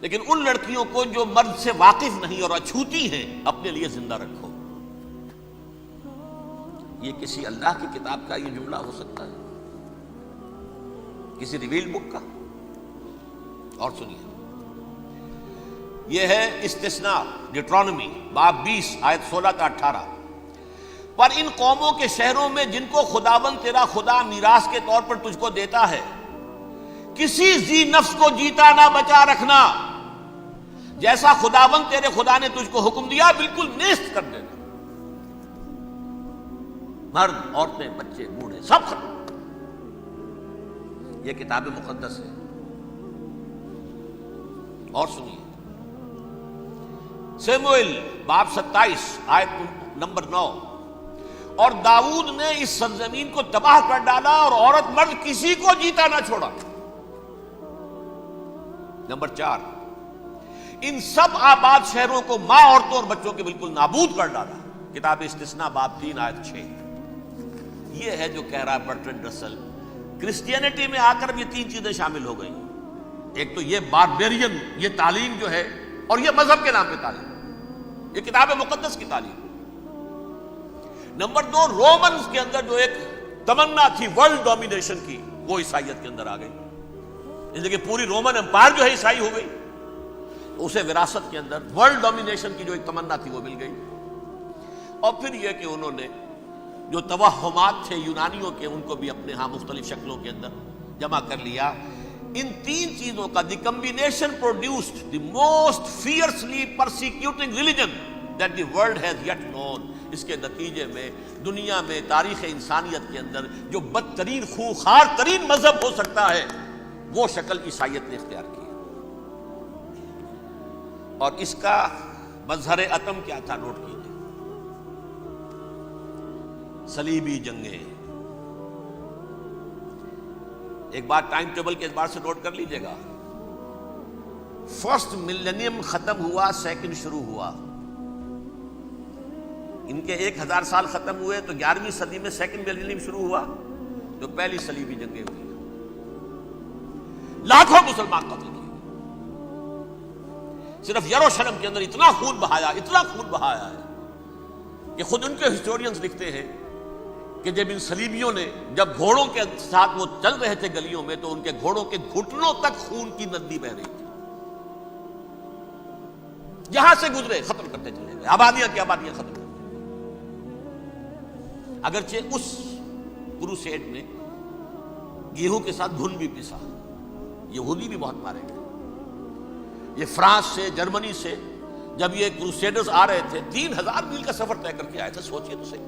لیکن ان لڑکیوں کو جو مرد سے واقف نہیں اور اچھوتی ہیں اپنے لیے زندہ رکھو. یہ کسی اللہ کی کتاب کا یہ جملہ ہو سکتا ہے؟ کسی ریویل بک کا؟ اور سنیے، یہ ہے استثناء ڈیوٹرانومی باب 20 آیت 16-18. پر ان قوموں کے شہروں میں جن کو خداوند تیرا خدا میراث کے طور پر تجھ کو دیتا ہے، کسی ذی نفس کو جیتا نہ بچا رکھنا، جیسا خداوند تیرے خدا نے تجھ کو حکم دیا بالکل نیست کر دینا. مرد، عورتیں، بچے، بوڑھے سب ختم. یہ کتاب مقدس ہے. اور سنیے، سیموئیل باب 27 آیت نمبر 9. اور داؤد نے اس سرزمین کو تباہ کر ڈالا اور عورت مرد کسی کو جیتا نہ چھوڑا. نمبر 4، ان سب آباد شہروں کو ماں، عورتوں اور بچوں کے بالکل نابود کر ڈالا. کتاب استثناء باب 3 آیت 6. یہ ہے جو کہہ رہا ہے برٹرنڈ رسل، کرسچینٹی میں آ کر یہ تین چیزیں شامل ہو گئی. ایک تو یہ باربیرین یہ تعلیم جو ہے، اور یہ مذہب کے نام پہ تعلیم، یہ کتاب مقدس کی تعلیم. نمبر 2، رومنز کے اندر جو ایک تمنا تھی ورلڈ ڈومینیشن کی، وہ عیسائیت کے اندر آ گئی. اس لیے کہ پوری رومن امپائر جو ہے عیسائی ہو گئی، اسے وراثت کے اندر ورلڈ ڈومینیشن کی جو ایک تمنا تھی وہ مل گئی. اور پھر یہ کہ انہوں نے جو توہمات تھے یونانیوں کے، ان کو بھی اپنے ہاں مختلف شکلوں کے اندر جمع کر لیا. ان تین چیزوں کا the combination produced the most fiercely persecuting religion that the world has yet known. اس کے نتیجے میں دنیا میں تاریخ انسانیت کے اندر جو بدترین خوخار ترین مذہب ہو سکتا ہے وہ شکل عیسائیت نے اختیار کی. اور اس کا مظہر عتم کیا تھا؟ نوٹ کیجیے، صلیبی جنگیں. ایک بار ٹائم ٹیبل کے اعتبار سے نوٹ کر لیجئے گا. فرسٹ ملینیم ختم ہوا، سیکنڈ شروع ہوا. ان کے 1000 سال ختم ہوئے تو 11ویں صدی میں سیکنڈ ملینیم شروع ہوا، جو پہلی صلیبی جنگیں ہوئی. لاکھوں مسلمان قتل کیے. صرف یروشلم کے اندر اتنا خون بہایا ہے کہ خود ان کے ہسٹورینز لکھتے ہیں کہ جب ان صلیبیوں نے جب گھوڑوں کے ساتھ وہ چل رہے تھے گلیوں میں تو ان کے گھوڑوں کے گھٹنوں تک خون کی ندی بہ رہی تھی. جہاں سے گزرے ختم کرتے چلے گئے، آبادیاں کی آبادیاں ختم کرتے. اگرچہ اس کروسیڈ میں گیہوں کے ساتھ گھن بھی پسا، یہودی بھی بہت مارے گئے. یہ فرانس سے، جرمنی سے جب یہ کروسیڈرز آ رہے تھے 3000 میل کا سفر طے کر کے آئے تھے. سوچئے تو صحیح،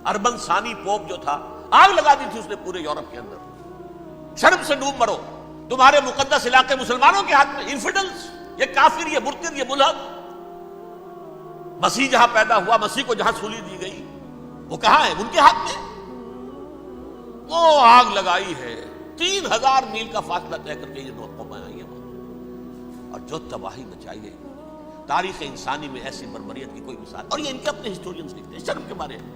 اربن ثانی پوپ جو تھا آگ لگا دی تھی اس نے پورے یورپ کے اندر. شرم سے ڈوب مرو، تمہارے مقدس علاقے مسلمانوں کے ہاتھ میں. انفیڈلز، یہ کافر، یہ مرتد، یہ ملحد. مسیح جہاں پیدا ہوا، مسیح کو جہاں سولی دی گئی، وہ کہاں ہے؟ ان کے ہاتھ میں وہ آگ لگائی ہے، 3000 میل کا فاصلہ طے کر کے یہ قومیں آئی ہیں وہاں، اور جو تباہی مچائی ہے، تاریخ انسانی میں ایسی بربریت کی کوئی مثال. اور یہ ان کے اپنے ہسٹورینز لکھتے ہیں شرم کے بارے میں،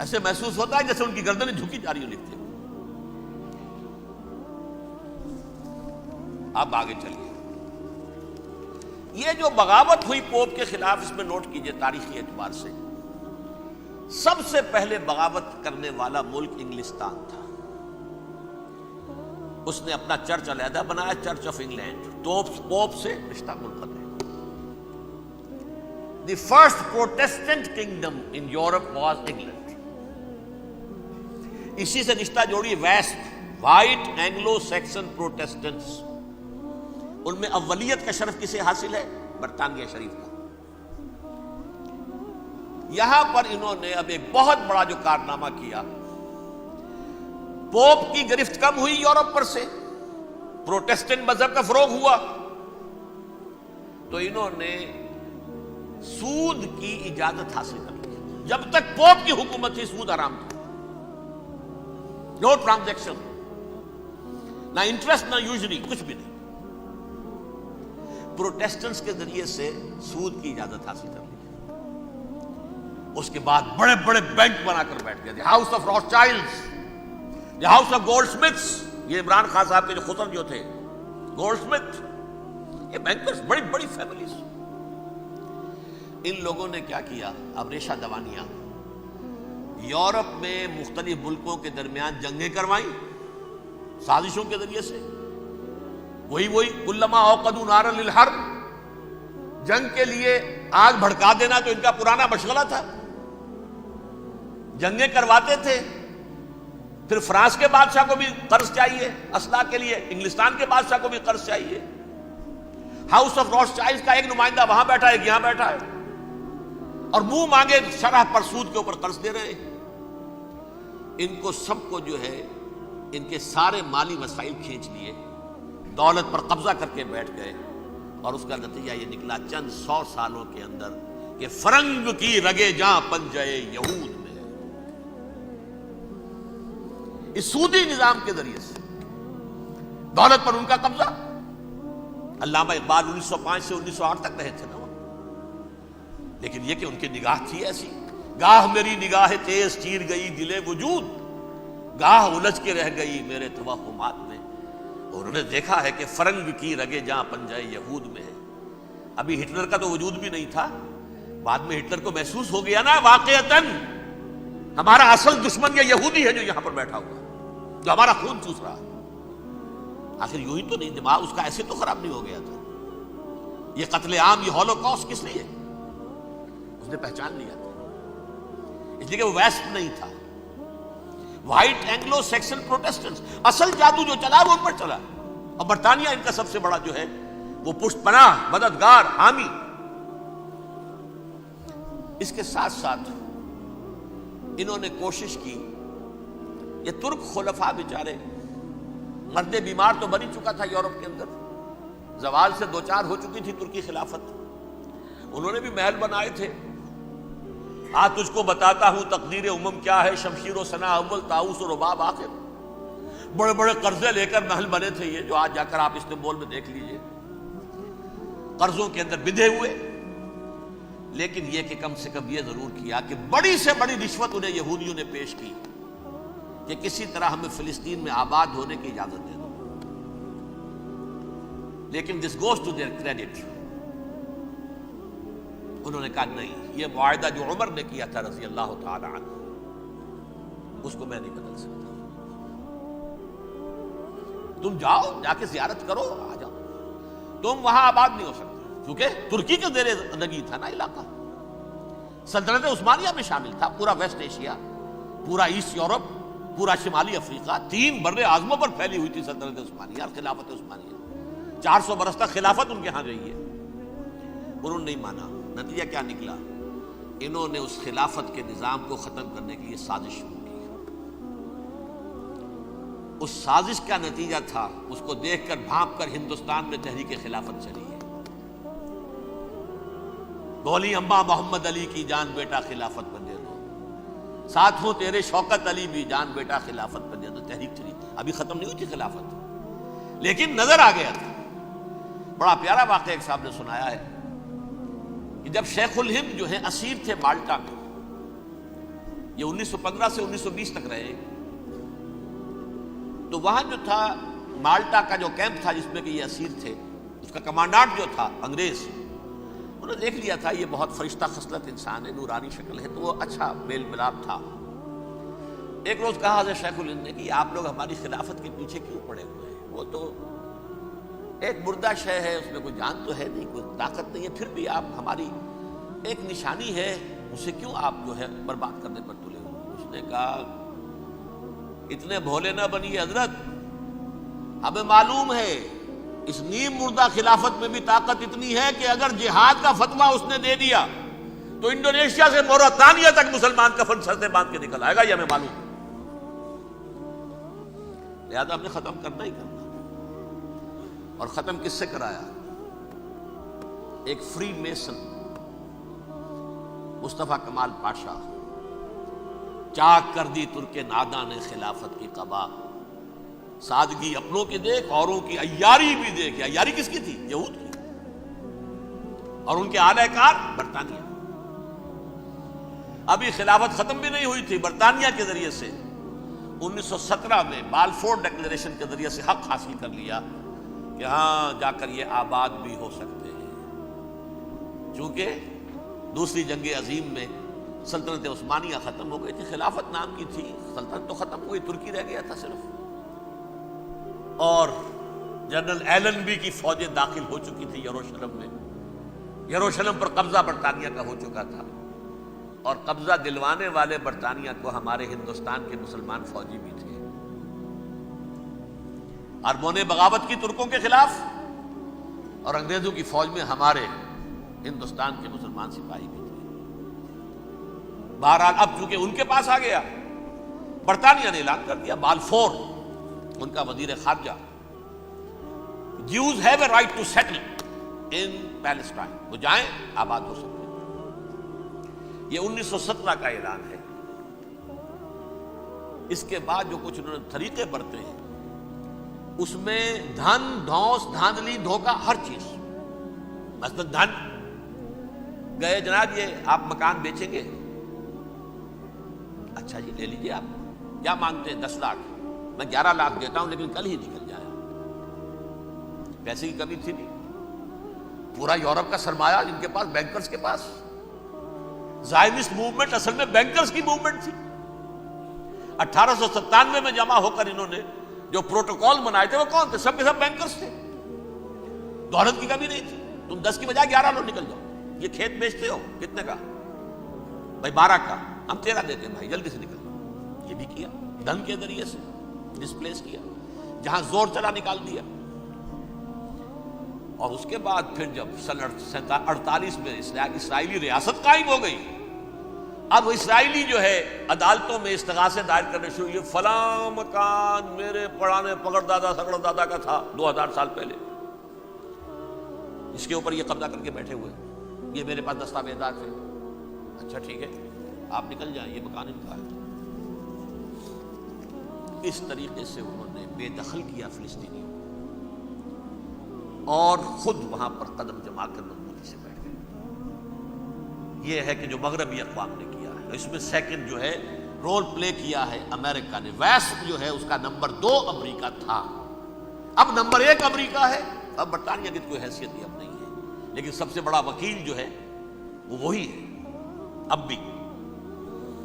ایسے محسوس ہوتا ہے جیسے ان کی گردنیں جھکی جا رہی ہو لکھتے ہیں. اب آگے چلیے، یہ جو بغاوت ہوئی پوپ کے خلاف، اس میں نوٹ کیجئے تاریخی اعتبار سے سب سے پہلے بغاوت کرنے والا ملک انگلستان تھا. اس نے اپنا چرچ علیحدہ بنایا، چرچ آف انگلینڈ، پوپ سے رشتہ منقطع. The first Protestant kingdom in Europe was England. اسی سے رشتہ جوڑی west, white Anglo Saxon Protestants. ان میں اولیت کا شرف کسے حاصل ہے؟ برطانیہ شریف کو. یہاں پر انہوں نے اب ایک بہت بڑا جو کارنامہ کیا، پوپ کی گرفت کم ہوئی یورپ پر سے، پروٹیسٹنٹ مذہب کا فروغ ہوا، تو انہوں نے سود کی اجازت حاصل کر لی. جب تک پوپ کی حکومت تھی سود حرام تھا، نو ٹرانزیکشن، نہ انٹرسٹ نہ یوزری، کچھ بھی نہیں. پروٹیسٹنٹس کے ذریعے سے سود کی اجازت حاصل کر لی. اس کے بعد بڑے بڑے بینک بنا کر بیٹھ گئے، the house of Rothschilds, the house of Goldsmiths. یہ عمران خان صاحب کے جو خسر جو تھے گولڈ سمتھ، یہ بینکرز، بڑی بڑی فیملیز. ان لوگوں نے کیا کیا؟ اب ریشہ دوانیاں. یورپ میں مختلف ملکوں کے درمیان جنگیں کروائیں سازشوں کے ذریعے سے. وہی کلما اوقدوا نارا للحرب، جنگ کے لیے آگ بھڑکا دینا تو ان کا پرانا مشغلہ تھا. جنگیں کرواتے تھے، پھر فرانس کے بادشاہ کو بھی قرض چاہیے اسلحہ کے لیے، انگلستان کے بادشاہ کو بھی قرض چاہیے. ہاؤس آف روتھ چائلڈز کا ایک نمائندہ وہاں بیٹھا ہے، یہاں بیٹھا ہے، اور منہ مانگے شرح پر سود کے اوپر قرض دے رہے ہیں. ان کو سب کو جو ہے ان کے سارے مالی وسائل کھینچ لیے، دولت پر قبضہ کر کے بیٹھ گئے، اور اس کا نتیجہ یہ نکلا چند 100 سالوں کے اندر کہ فرنگ کی رگے جاں پنجے یہود میں. اس سودی نظام کے ذریعے سے دولت پر ان کا قبضہ. علامہ اقبال 1905 سے 1908 تک رہے تھے نا، لیکن یہ کہ ان کی نگاہ تھی ایسی، گاہ میری نگاہ تیز چیر گئی دل وجود، گاہ الجھ کے رہ گئی میرے توہمات میں. اور انہوں نے دیکھا ہے کہ فرنگ کی رگے جہاں پنجے یہود میں ہے. ابھی ہٹلر کا تو وجود بھی نہیں تھا، بعد میں ہٹلر کو محسوس ہو گیا نا واقعتاً ہمارا اصل دشمن یہ یہودی ہے جو یہاں پر بیٹھا ہوا، جو ہمارا خون چوس رہا. آخر یوں ہی تو نہیں، دماغ اس کا ایسے تو خراب نہیں ہو گیا تھا. یہ قتل عام، یہ ہولوکاسٹ کس لیے؟ اس نے پہچان لیا تھا، اس لیے کہ وہ ویسٹ نہیں تھا، وائٹ اینگلو سیکسن پروٹیسٹنٹس. اصل جادو جو چلا وہ ان پر چلا، اور برطانیہ ان کا سب سے بڑا جو ہے وہ پشت پناہ، مددگار، حامی. اس کے ساتھ ساتھ انہوں نے کوشش کی، یہ ترک خلفاء بیچارے، مرد بیمار تو بن چکا تھا یورپ کے اندر، زوال سے دوچار ہو چکی تھی ترکی خلافت. انہوں نے بھی محل بنائے تھے. آج تجھ کو بتاتا ہوں تقدیر امم کیا ہے، شمشیر و ثنا اول، طاؤس و رباب آخر. بڑے بڑے قرضے لے کر محل بنے تھے یہ، جو آج جا کر آپ استنبول میں دیکھ لیجئے، قرضوں کے اندر بندھے ہوئے. لیکن یہ کہ کم سے کم یہ ضرور کیا کہ بڑی سے بڑی رشوت انہیں یہودیوں نے پیش کی کہ کسی طرح ہمیں فلسطین میں آباد ہونے کی اجازت دے دو. لیکن this goes to their credit, انہوں نے کہا نہیں، یہ معاہدہ جو عمر نے کیا تھا رضی اللہ تعالی عنہ، اس کو میں نہیں بدل سکتا. تم جاؤ، جا کے زیارت کرو، آ جاؤ، تم وہاں آباد نہیں ہو سکتے، کیونکہ ترکی کے زیر نگی تھا نا علاقہ. سلطنت عثمانیہ میں شامل تھا پورا ویسٹ ایشیا، پورا ایسٹ یورپ، پورا شمالی افریقہ، 3 بر اعظموں پر پھیلی ہوئی تھی سلطنت عثمانیہ اور خلافت عثمانیہ. 400 برس تک خلافت ان کے ہاں رہی ہے. انہوں نے نہیں مانا. نتیجہ کیا نکلا؟ انہوں نے اس خلافت کے نظام کو ختم کرنے کے لیے سازش شروع کی. اس سازش کا نتیجہ تھا، اس کو دیکھ کر بھانپ کر ہندوستان میں تحریک خلافت چلی ہے. بولی اماں محمد علی کی جان بیٹا خلافت میں دے دو. ساتھ ہوں تیرے شوکت علی بھی، جان بیٹا خلافت پر دے دو. تحریک چلی، ابھی ختم نہیں ہوئی تھی خلافت، لیکن نظر آ گیا تھا. بڑا پیارا واقعہ ایک صاحب نے سنایا ہے کہ جب شیخ الہند جو ہیں اسیر تھے مالٹا میں، یہ 1915 سے 1920 تک رہے، تو وہاں جو تھا مالٹا کا جو کیمپ تھا جس میں کہ یہ اسیر تھے، اس کا کمانڈانٹ جو تھا انگریز، انہوں نے دیکھ لیا تھا یہ بہت فرشتہ خصلت انسان ہے، نورانی شکل ہے، تو وہ اچھا میل ملاپ تھا. ایک روز کہا حضرت شیخ الہند نے کہ آپ لوگ ہماری خلافت کے پیچھے کیوں پڑے ہوئے ہیں؟ وہ تو ایک مردہ شے ہے، اس میں کوئی جان تو ہے نہیں، کوئی طاقت نہیں ہے، پھر بھی آپ ہماری ایک نشانی ہے، اسے کیوں آپ جو ہے برباد کرنے پر تلے ہوئے؟ اس نے کہا اتنے بھولے نہ بنیے حضرت، ہمیں معلوم ہے اس نیم مردہ خلافت میں بھی طاقت اتنی ہے کہ اگر جہاد کا فتویٰ اس نے دے دیا تو انڈونیشیا سے موریتانیہ تک مسلمان کفن سر سے باندھ کے نکل آئے گا، یہ ہمیں معلوم ہے. لہذا ہم نے ختم کرنا ہی کرنا. اور ختم کس سے کرایا؟ ایک فری میسن مصطفیٰ کمال پاشا، چاک کر دی ترک ناداں نے خلافت کی قبا، سادگی اپنوں کی دیکھ اوروں کی عیاری بھی دیکھ. عیاری کس کی تھی؟ یہود کی، اور ان کے اعلی کار برطانیہ. ابھی خلافت ختم بھی نہیں ہوئی تھی، برطانیہ کے ذریعے سے 1917 میں بالفور ڈکلیریشن کے ذریعے سے حق حاصل کر لیا کہ ہاں جا کر یہ آباد بھی ہو سکتے ہیں. چونکہ دوسری جنگ عظیم میں سلطنت عثمانیہ ختم ہو گئی تھی، خلافت نام کی تھی، سلطنت تو ختم ہوئی، ترکی رہ گیا تھا صرف. اور جنرل ایلنبی کی فوجیں داخل ہو چکی تھی یروشلم میں، یروشلم پر قبضہ برطانیہ کا ہو چکا تھا، اور قبضہ دلوانے والے برطانیہ کو ہمارے ہندوستان کے مسلمان فوجی بھی تھے. اربوں نے بغاوت کی ترکوں کے خلاف، اور انگریزوں کی فوج میں ہمارے ہندوستان کے مسلمان سپاہی بھی تھے. بہرحال اب چونکہ ان کے پاس آ گیا، برطانیہ نے اعلان کر دیا، بالفور ان کا وزیر خارجہ، Jews have a right to settle in Palestine، وہ جائیں آباد ہو سکتے ہیں. یہ 1917 کا اعلان ہے. اس کے بعد جو کچھ انہوں نے طریقے برتے ہیں، اس میں دھن دھوس دھاندلی دھوکہ ہر چیز. مثلا دھن گئے، جناب یہ آپ مکان بیچیں گے؟ اچھا جی لے لیجیے، آپ کیا مانگتے ہیں؟ 10 لاکھ. میں 11 لاکھ دیتا ہوں، لیکن کل ہی نکل جائے. پیسے کی کمی تھی نہیں. پورا یورپ کا سرمایہ جن کے پاس، بینکرز کے پاس. زائنسٹ موومنٹ اصل میں بینکرز کی موومنٹ تھی. 1897 میں جمع ہو کر انہوں نے جو پروٹوکول بنائے تھے وہ کون تھے؟ سب کے سب بینکرز تھے. دولت کی کمی نہیں تھی. تم 10 کی بجائے 11 لو، نکل جاؤ. یہ کھیت بیچتے ہو کتنے کا؟ بھائی 12 کا، ہم 13 دیتے ہیں بھائی، جلدی سے نکل جاؤ. یہ بھی کیا، دھن کے ذریعے سے ڈسپلیس کیا، جہاں زور چلا نکال دیا. اور اس کے بعد پھر جب سن 48 میں اسرائیلی ریاست قائم ہو گئی، اب اسرائیلی جو ہے عدالتوں میں استغاثے دائر کرنے شروع. یہ فلاں مکان میرے پڑانے پگڑ دادا سگڑ دادا کا تھا 2000 سال پہلے، اس کے اوپر یہ قبضہ کر کے بیٹھے ہوئے، یہ میرے پاس دستاویزات ہیں. اچھا ٹھیک ہے، آپ نکل جائیں، یہ مکان ان کا ہے. اس طریقے سے انہوں نے بے دخل کیا فلسطینی، اور خود وہاں پر قدم جما کر مضبوطی سے بیٹھ گئے. یہ ہے کہ جو مغربی اقوام نے کیا ہے. اس میں سیکنڈ جو ہے رول پلے کیا ہے امریکہ نے. ویسٹ جو ہے اس کا نمبر 2 امریکہ تھا، اب نمبر 1 امریکہ ہے. اب برطانیہ کی کوئی حیثیت اب نہیں ہے، لیکن سب سے بڑا وکیل جو ہے وہ وہی ہے اب بھی.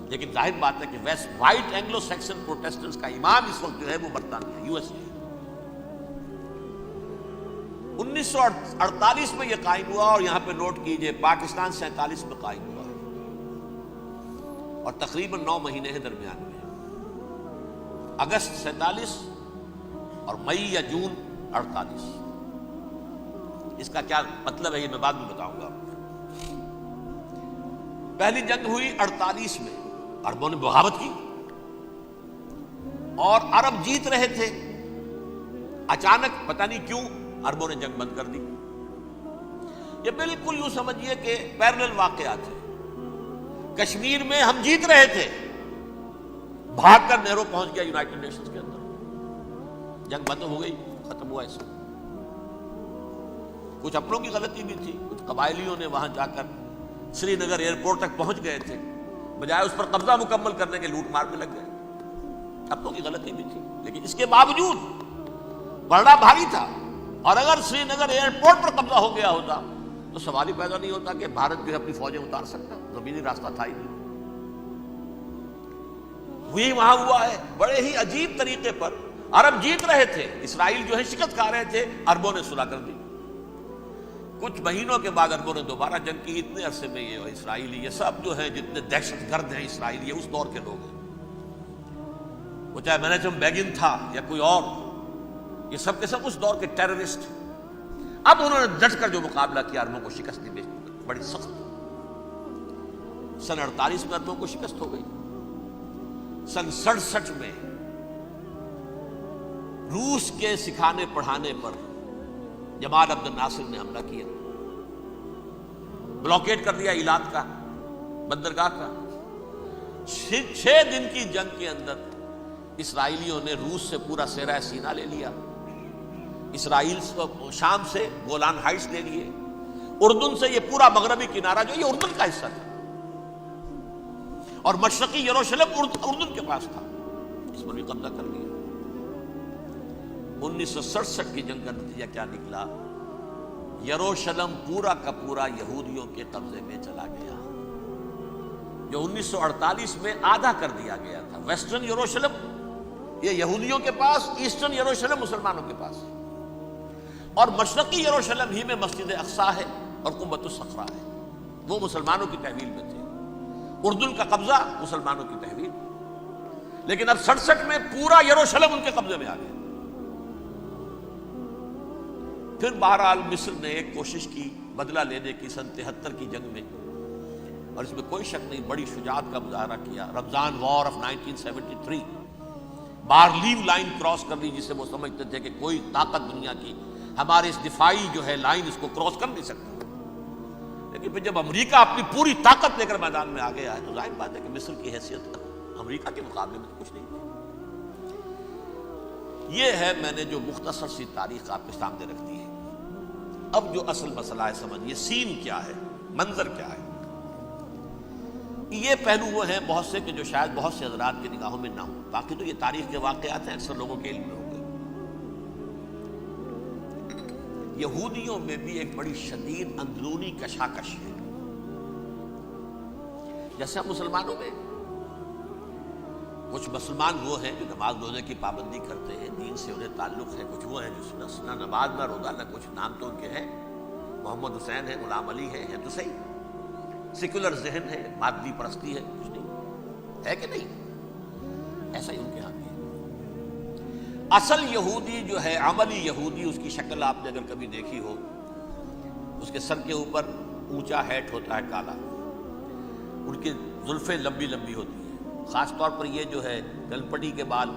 لیکن ظاہر بات ہے کہ west white Anglo Saxon Protestants کا امام اس وقت جو ہے وہ برطانیہ، یو ایس اے. 1948 میں یہ قائم ہوا، اور یہاں پہ نوٹ کیجئے پاکستان 47 میں قائم ہوا، اور تقریباً 9 مہینے ہیں درمیان میں. اگست 47 اور مئی یا جون 48. اس کا کیا مطلب ہے یہ میں بعد میں بتاؤں گا. پہلی جنگ ہوئی 48 میں، عربوں نے بغاوت کی اور عرب جیت رہے تھے. اچانک پتہ نہیں کیوں عربوں نے جنگ بند کر دی. یہ بالکل یوں سمجھیے کہ پیرلل واقعات ہیں. کشمیر میں ہم جیت رہے تھے، بھاگ کر نہرو پہنچ گیا یونائٹڈ نیشنز کے اندر، جنگ بند ہو گئی، ختم ہوا اس میں۔ کچھ اپنوں کی غلطی بھی تھی، کچھ قبائلیوں نے وہاں جا کر سری نگر ایئرپورٹ تک پہنچ گئے تھے، بجائے اس پر قبضہ مکمل کرنے کے لوٹ مار میں لگ گئے، اپنوں کی غلطی بھی تھی، لیکن اس کے باوجود پڑنا بھاری تھا۔ اور اگر سری نگر ایئرپورٹ پر قبضہ ہو گیا ہوتا تو سوال ہی پیدا نہیں ہوتا کہ بھارت جو ہے اپنی فوجیں اتار سکتا، زمینی راستہ تھا ہی نہیں۔ وہی وہاں ہوا ہے، بڑے ہی عجیب طریقے پر عرب جیت رہے تھے، اسرائیل جو ہے شکست کھا رہے تھے، عربوں نے صلح کر دی۔ کچھ مہینوں کے بعد عربوں نے دوبارہ جنگ کی، اتنے عرصے میں یہ اسرائیلی، یہ سب جو ہیں جتنے دہشت گرد ہیں اسرائیلی، یہ اس دور کے لوگ ہیں، وہ چاہے مینیجم بیگن تھا یا کوئی اور، یہ سب کے سب اس دور کے ٹیررسٹ۔ اب انہوں نے ڈٹ کر جو مقابلہ کیا، عربوں کو شکست دی بڑی سخت۔ سن 48 میں عربوں کو شکست ہو گئی۔ سن 67 میں روس کے سکھانے پڑھانے پر جمال عبد الناصر نے حملہ کیا، بلاکیٹ کر دیا ایلات کا، بندرگاہ کا۔ 6 دن کی جنگ کے اندر اسرائیلیوں نے روس سے پورا سیرہ سینا لے لیا، اسرائیل شام سے گولان ہائٹس لے لیے، اردن سے یہ پورا مغربی کنارہ جو یہ اردن کا حصہ تھا، اور مشرقی یروشلم اردن کے پاس تھا، اس پر بھی قبضہ کر لیا۔ 1967 کی جنگ کا نتیجہ کیا نکلا؟ یروشلم پورا کا پورا یہودیوں کے قبضے میں چلا گیا، جو 1948 میں آدھا کر دیا گیا تھا۔ ویسٹرن یروشلم یہ یہودیوں کے پاس، ایسٹرن یروشلم مسلمانوں کے پاس، اور مشرقی یروشلم ہی میں مسجد اقصیٰ ہے اور قبۃ الصخرہ ہے، وہ مسلمانوں کی تحویل میں تھے۔ اردن کا قبضہ مسلمانوں کی تحویل، لیکن اب 67 میں پورا یروشلم ان کے قبضے میں آ گیا۔ پھر بہرحال مصر نے ایک کوشش کی بدلہ لینے کی سن 73 کی جنگ میں، اور اس میں کوئی شک نہیں بڑی شجاعت کا مظاہرہ کیا۔ رمضان وار آف 1973 بارلیو لائن کراس کر دی، جسے وہ سمجھتے تھے کہ کوئی طاقت دنیا کی ہمارے اس دفاعی جو ہے لائن اس کو کراس کر نہیں سکتی۔ لیکن پھر جب امریکہ اپنی پوری طاقت لے کر میدان میں آ گیا ہے تو ظاہر بات ہے کہ مصر کی حیثیت امریکہ کے مقابلے میں تو کچھ نہیں تھی۔ یہ ہے میں نے جو مختصر سی تاریخ آپ کے سامنے رکھ دی ہے۔ اب جو اصل مسئلہ ہے سمجھیے، سین کیا ہے، منظر کیا ہے۔ یہ پہلو وہ ہیں بہت سے کہ جو شاید بہت سے حضرات کی نگاہوں میں نہ ہوں، باقی تو یہ تاریخ کے واقعات ہیں، اکثر لوگوں کے علم میں ہوں گے۔ یہودیوں میں بھی ایک بڑی شدید اندرونی کشاکش ہے، جیسے ہم مسلمانوں میں کچھ مسلمان وہ ہیں جو نماز روزے کی پابندی کرتے ہیں، دین سے انہیں تعلق ہے، کچھ وہ ہیں جو نہ نماز نہ روزہ نہ کچھ، نام تو ان کے ہیں، محمد حسین ہے، غلام علی ہے تو صحیح، سیکولر ذہن ہے، مادی پرستی ہے، کچھ نہیں ہے کہ نہیں، ایسا ہی ان کے ہاں بھی ہے۔ اصل یہودی جو ہے، عملی یہودی، اس کی شکل آپ نے اگر کبھی دیکھی ہو، اس کے سر کے اوپر اونچا ہیٹ ہوتا ہے کالا، ان کی زلفیں لمبی لمبی ہوتی ہیں، خاص طور پر یہ جو ہے گلپٹی کے بال،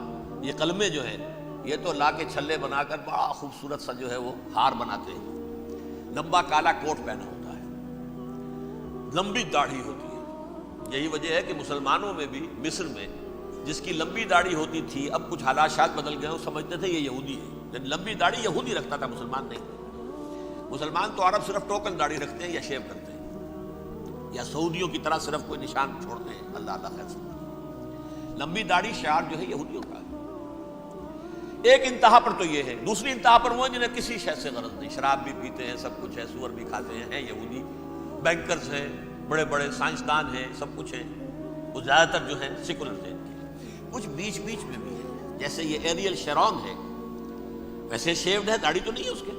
یہ قلمے جو ہیں یہ تو لا کے چھلے بنا کر بڑا خوبصورت سا جو ہے وہ ہار بناتے ہیں، لمبا کالا کوٹ پہنا ہوتا ہے، لمبی داڑھی ہوتی ہے۔ یہی وجہ ہے کہ مسلمانوں میں بھی مصر میں جس کی لمبی داڑھی ہوتی تھی، اب کچھ حالات بدل گئے، وہ سمجھتے تھے یہ یہودی ہے، لیکن لمبی داڑھی یہودی رکھتا تھا، مسلمان نہیں۔ مسلمان تو عرب صرف ٹوکن داڑھی رکھتے ہیں یا شیو کرتے ہیں، یا سعودیوں کی طرح صرف کوئی نشان چھوڑتے ہیں، اللہ اللہ خیر سے۔ لمبی داڑھی شعار جو ہے یہودیوں کا ہے۔ ایک انتہا پر تو یہ ہے، دوسری انتہا پر وہ ہیں جنہیں کسی شے سے غرض نہیں، شراب بھی پیتے ہیں، سب کچھ ہے، سور بھی کھاتے ہیں یہودی، بینکرز ہیں، بڑے بڑے سائنسدان ہیں، سب کچھ ہیں، وہ زیادہ تر جو ہیں سیکولر ہیں۔ کچھ بیچ بیچ میں بھی ہے، جیسے یہ ایریل شیرون ہے، ویسے شیوڈ ہے، داڑھی تو نہیں ہے اس کے،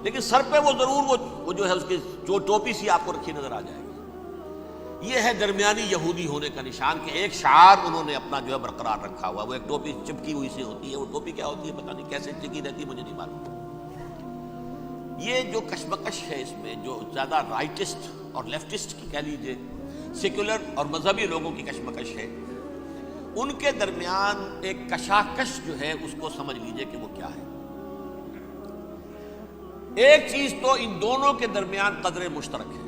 لیکن سر پہ وہ ضرور وہ جو ہے اس کی جو ٹوپی سی آپ کو رکھی نظر آ جائے گی۔ یہ ہے درمیانی یہودی ہونے کا نشان، کہ ایک شعار انہوں نے اپنا جو ہے برقرار رکھا ہوا، وہ ایک ٹوپی چپکی ہوئی سی ہوتی ہے، وہ ٹوپی کیا ہوتی ہے پتہ نہیں، کیسے چپکی رہتی ہے مجھے نہیں معلوم۔ یہ جو کشمکش ہے اس میں، جو زیادہ رائٹسٹ اور لیفٹسٹ کی کہہ لیجیے، سیکولر اور مذہبی لوگوں کی کشمکش ہے، ان کے درمیان ایک کشاکش جو ہے اس کو سمجھ لیجئے کہ وہ کیا ہے۔ ایک چیز تو ان دونوں کے درمیان قدر مشترک ہے،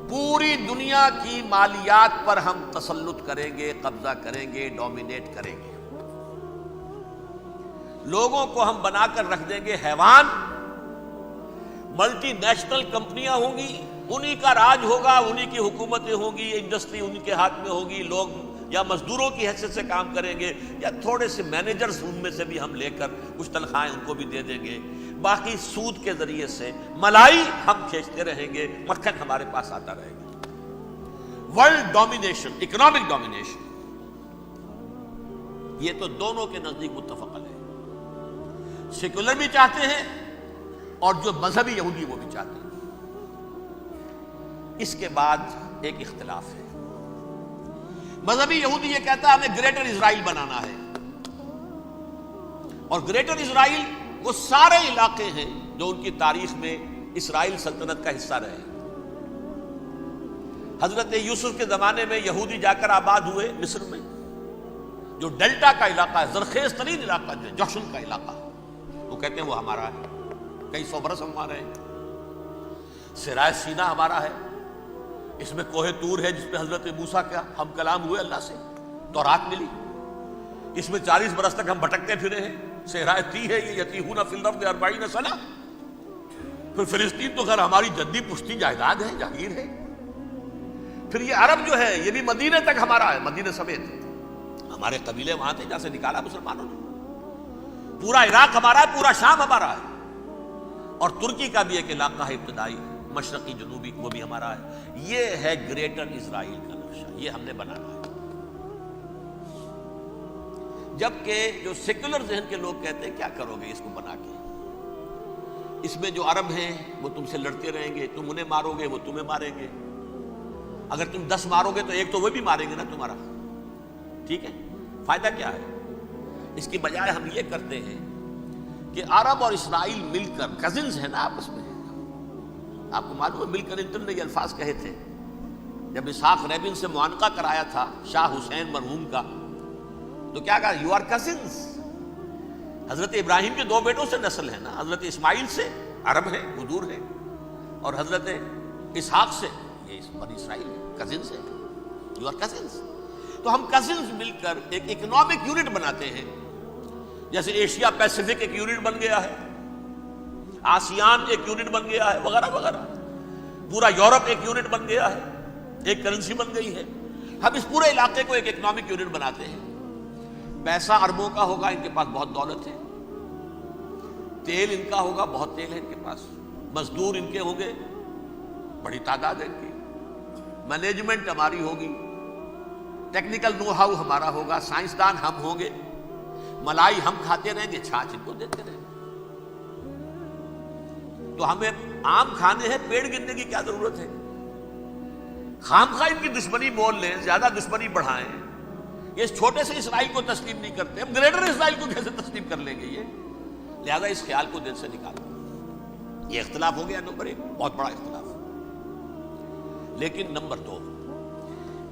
پوری دنیا کی مالیات پر ہم تسلط کریں گے، قبضہ کریں گے، ڈومینیٹ کریں گے. لوگوں کو ہم بنا کر رکھ دیں گے حیوان. ملٹی نیشنل کمپنیاں ہوں گی، انہی کا راج ہوگا، انہی کی حکومتیں ہوں گی، انڈسٹری انہی کے ہاتھ میں ہوگی. لوگ یا مزدوروں کی حیثیت سے کام کریں گے یا تھوڑے سے مینیجرز ان میں سے بھی ہم لے کر کچھ تنخواہیں ان کو بھی دے دیں گے. باقی سود کے ذریعے سے ملائی ہم کھینچتے رہیں گے، مکھن ہمارے پاس آتا رہے گا. ورلڈ ڈومینیشن، اکنامک ڈومینیشن، یہ تو دونوں کے نزدیک متفق ہے. سیکولر بھی چاہتے ہیں اور جو مذہبی یہودی وہ بھی چاہتے ہیں. اس کے بعد ایک اختلاف ہے. مذہبی یہودی یہ کہتا ہے ہمیں گریٹر اسرائیل بنانا ہے، اور گریٹر اسرائیل وہ سارے علاقے ہیں جو ان کی تاریخ میں اسرائیل سلطنت کا حصہ رہے. حضرت یوسف کے زمانے میں یہودی جا کر آباد ہوئے مصر میں. جو ڈیلٹا کا علاقہ ہے، زرخیز ترین علاقہ جو جوشن کا علاقہ، وہ کہتے ہیں وہ ہمارا ہے، کئی سو برس ہمارے ہیں. صحرائے سینا ہمارا ہے، اس میں کوہ طور ہے جس پہ حضرت موسیٰ کا ہم کلام ہوئے اللہ سے، تورات ملی. اس میں 40 برس تک ہم بھٹکتے پھرے ہیں. صحرائے تی ہے یہ، یتیہون فی الارض 40 سنہ. پھر فلسطین تو خیر ہماری جدی پشتی جائیداد ہے، جاگیر ہے. پھر یہ عرب جو ہے یہ بھی مدینے تک ہمارا ہے، مدینے سمیت. ہمارے قبیلے وہاں تھے جہاں سے نکالا مسلمانوں نے. پورا عراق ہمارا ہے، پورا شام ہمارا ہے، اور ترکی کا بھی ایک علاقہ ہے ابتدائی مشرقی جنوبی، وہ بھی ہمارا ہے. یہ ہے گریٹر اسرائیل کا نقشہ، یہ ہم نے بنانا ہے. جبکہ جو سیکولر ذہن کے لوگ کہتے ہیں کیا کرو گے اس کو بنا کے، اس میں جو عرب ہیں وہ تم سے لڑتے رہیں گے، تم انہیں مارو گے وہ تمہیں ماریں گے. اگر تم 10 مارو گے تو ایک تو وہ بھی ماریں گے نا تمہارا. ٹھیک ہے، فائدہ کیا ہے؟ اس کی بجائے ہم یہ کرتے ہیں کہ عرب اور اسرائیل مل کر، کزنز ہیں نا آپس میں، آپ کو معلوم ہے ملکنٹن نے یہ الفاظ کہے تھے جب اسحاق ریبن سے معانقہ کرایا تھا شاہ حسین مرحوم کا. تو کیا کہا؟ You are cousins. حضرت ابراہیم کے 2 بیٹوں سے نسل ہے نا، حضرت اسماعیل سے عرب ہے، وہ دور ہے، اور حضرت اسحاق سے یہ بنی اسرائیل ہے، کزنز ہے. You are cousins. تو ہم کزنز مل کر ایک اکنامک یونٹ بناتے ہیں. جیسے ایشیا پیسیفک ایک یونٹ بن گیا ہے، آسیان ایک یونٹ بن گیا ہے، وغیرہ وغیرہ. پورا یورپ ایک یونٹ بن گیا ہے، ایک کرنسی بن گئی ہے. ہم اس پورے علاقے کو ایک اکنامک یونٹ بناتے ہیں. پیسہ عربوں کا ہوگا، ان کے پاس بہت دولت ہے. تیل ان کا ہوگا، بہت تیل ہے ان کے پاس. مزدور ان کے ہوں گے، بڑی تعداد ہے ان کی. مینجمنٹ ہماری ہوگی، ٹیکنیکل نو ہاؤ ہمارا ہوگا، سائنسدان ہم ہوں گے. ملائی ہم کھاتے رہیں گے، چھاچھ ان کو دیتے رہیں گے. تو ہمیں آم کھانے ہیں، پیڑ گرنے کی کیا ضرورت ہے؟ خام خواہ ان کی دشمنی مول لیں، زیادہ دشمنی بڑھائیں. یہ اس چھوٹے سے اسرائیل کو تسلیم نہیں کرتے، ہم گریٹر اسرائیل کو کیسے تسلیم کر لیں گے یہ؟ لہذا اس خیال کو دل سے نکالو. یہ اختلاف ہو گیا نمبر 1، بہت بڑا اختلاف. لیکن نمبر 2،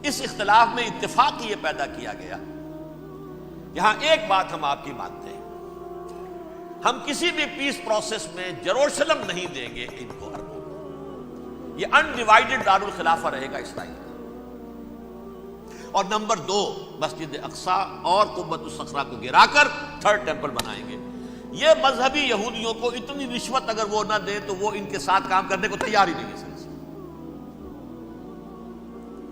اس اختلاف میں اتفاق یہ پیدا کیا گیا. یہاں ایک بات ہم آپ کی مانتے ہیں، ہم کسی بھی پیس پروسیس میں جروشلم نہیں دیں گے ان کو، عربوں کو. یہ انڈیوائیڈڈ دارالخلافہ رہے گا اسرائیل کا. اور نمبر 2، مسجد اقصیٰ اور قبۃ الصخرہ کو گرا کر 3rd ٹیمپل بنائیں گے. یہ مذہبی یہودیوں کو اتنی رشوت اگر وہ نہ دیں تو وہ ان کے ساتھ کام کرنے کو تیار ہی نہیں ہے.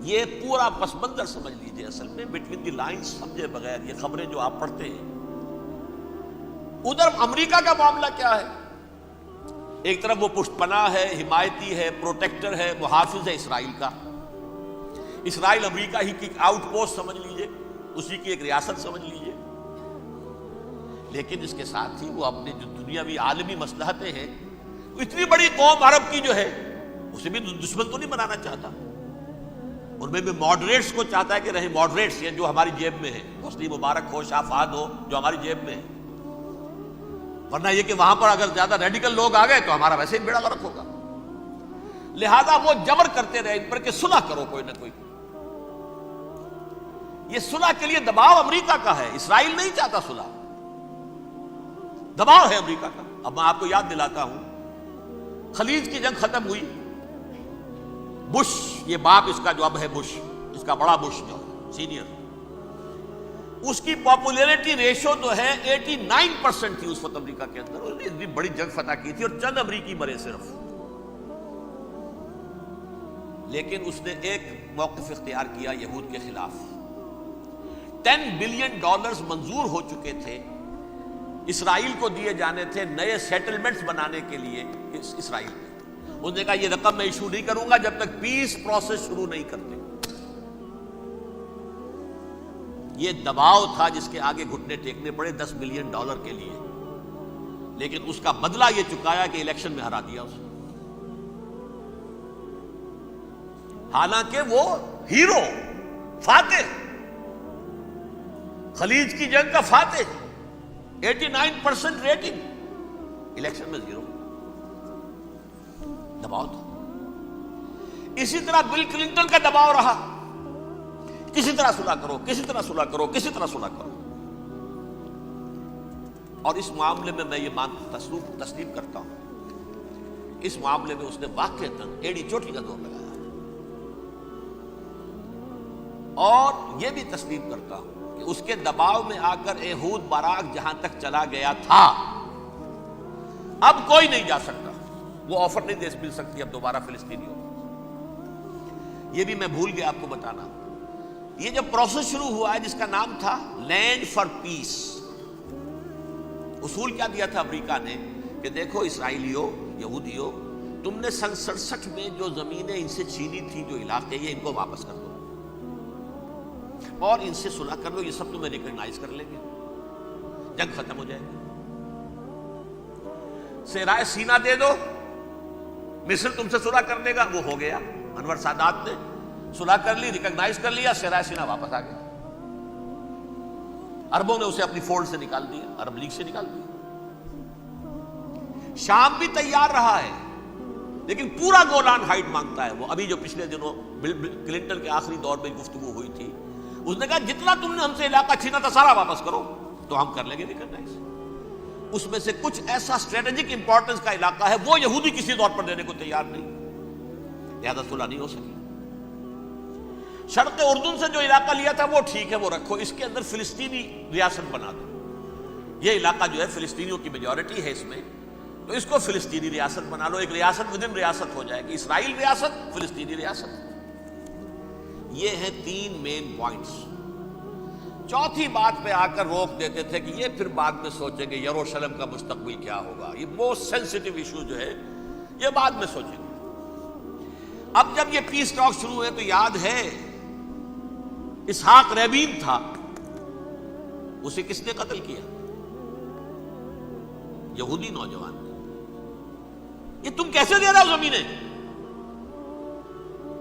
یہ پورا پس منظر سمجھ لیجئے. اصل میں بٹوین دی لائنز سمجھے بغیر یہ خبریں جو آپ پڑھتے ہیں. ادھر امریکہ کا معاملہ کیا ہے؟ ایک طرف وہ پشت پناہ ہے، حمایتی ہے، پروٹیکٹر ہے، محافظ ہے اسرائیل کا. اسرائیل امریکہ ہی کی آؤٹ پوسٹ سمجھ لیجئے، اسی کی ایک ریاست سمجھ لیجئے. لیکن اس کے ساتھ ہی وہ اپنے جو دنیاوی عالمی مصلحتیں ہیں، اتنی بڑی قوم عرب کی جو ہے اسے بھی دشمن تو نہیں بنانا چاہتا. ان میں بھی ماڈریٹس کو چاہتا ہے کہ رہے ماڈریٹس، یہ جو ہماری جیب میں ہے، حسنی مبارک ہو، شاہ فہد ہو، جو ہماری جیب میں ہے. ورنہ یہ کہ وہاں پر اگر زیادہ ریڈیکل لوگ آ گئے تو ہمارا ویسے ہی بیڑا غرق ہوگا. لہذا وہ جبر کرتے رہے ان پر کہ صلح کرو کوئی نہ کوئی. یہ صلح کے لیے دباؤ امریکہ کا ہے، اسرائیل نہیں چاہتا صلح، دباؤ ہے امریکہ کا. اب میں آپ کو یاد دلاتا ہوں، خلیج کی جنگ ختم ہوئی، بش، یہ باپ اس کا جو اب ہے بش، اس کا بڑا بش جو سینئر، اس کی پاپولیرٹی ریشو تو ہے 89% تھی اس وقت امریکہ کے اندر. اس نے اتنی بڑی جنگ فتح کی تھی اور چند امریکی مرے صرف. لیکن اس نے ایک موقف اختیار کیا یہود کے خلاف. $10 بلین منظور ہو چکے تھے، اسرائیل کو دیے جانے تھے نئے سیٹلمنٹس بنانے کے لیے اسرائیل میں. اس نے کہا یہ رقم میں ایشو نہیں کروں گا جب تک پیس پروسیس شروع نہیں کرتے. یہ دباؤ تھا جس کے آگے گھٹنے ٹیکنے پڑے $10 بلین کے لیے، لیکن اس کا بدلہ یہ چکایا کہ الیکشن میں ہرا دیا اسے. حالانکہ وہ ہیرو، فاتح، خلیج کی جنگ کا فاتح، 89% ریٹنگ، الیکشن میں 0. دباؤ تھا. اسی طرح بل کلنٹن کا دباؤ رہا، کسی طرح صلح کرو، کسی طرح صلح کرو، کسی طرح صلح کرو. اور اس معاملے میں میں یہ تسلیم کرتا ہوں، اس معاملے میں اس نے واقعتاً ایڑی چوٹی کا دور لگایا. اور یہ بھی تسلیم کرتا ہوں کہ اس کے دباؤ میں آ کر ایہود باراک جہاں تک چلا گیا تھا، اب کوئی نہیں جا سکتا. وہ آفر نہیں دے مل سکتی اب دوبارہ فلسطینیوں کو. یہ بھی میں بھول گیا آپ کو بتانا. یہ جب پروسیس شروع ہوا ہے جس کا نام تھا لینڈ فار پیس، اصول کیا دیا تھا امریکہ نے کہ دیکھو اسرائیلیوں، یہودیوں، تم نے سن 67 میں جو زمینیں ان سے چھینی تھی، جو علاقے، یہ ان کو واپس کر دو اور ان سے صلح کر لو، یہ سب تمہیں ریکگنائز کر لیں گے، جنگ ختم ہو جائے گی. صحرائے سینا دے دو، مصر تم سے صلح کر لے گا. وہ ہو گیا. انور سادات نے صلح کر لی، ریکگنائز کر لیا، صحرائے سینا واپس آ گیا. عربوں نے اسے اپنی فولڈ سے نکال دیا، عرب لیگ سے نکال دیا. شام بھی تیار رہا ہے لیکن پورا گولان ہائٹ مانگتا ہے. وہ ابھی جو پچھلے دنوں کلنٹن کے آخری دور میں گفتگو ہوئی تھی، اس نے کہا جتنا تم نے ہم سے علاقہ چھینا تھا سارا واپس کرو تو ہم کر لیں گے ریکگنائز. اس میں سے کچھ ایسا اسٹریٹجک امپورٹنس کا علاقہ ہے وہ یہودی کسی طور پر دینے کو تیار نہیں، لہذا صلح نہیں ہو سکی. شرق اردن سے جو علاقہ لیا تھا وہ ٹھیک ہے، وہ رکھو، اس کے اندر فلسطینی ریاست بنا دو. یہ علاقہ جو ہے فلسطینیوں کی میجورٹی ہے اس میں، تو اس کو فلسطینی ریاست بنا لو. ایک ریاست ودن ریاست ہو جائے گی، اسرائیل ریاست، فلسطینی ریاست. یہ ہیں 3 مین پوائنٹس. چوتھی بات پہ آ کر روک دیتے تھے کہ یہ پھر بعد میں سوچیں گے یروشلم کا مستقبل کیا ہوگا، یہ موسٹ سینسٹیو ایشو جو ہے یہ بعد میں سوچیں گے. اب جب یہ پیس ٹاک شروع ہوئے تو یاد ہے اسحاق رابین تھا، اسے کس نے قتل کیا؟ یہودی نوجوان نے. یہ تم کیسے دے رہے ہو زمینیں؟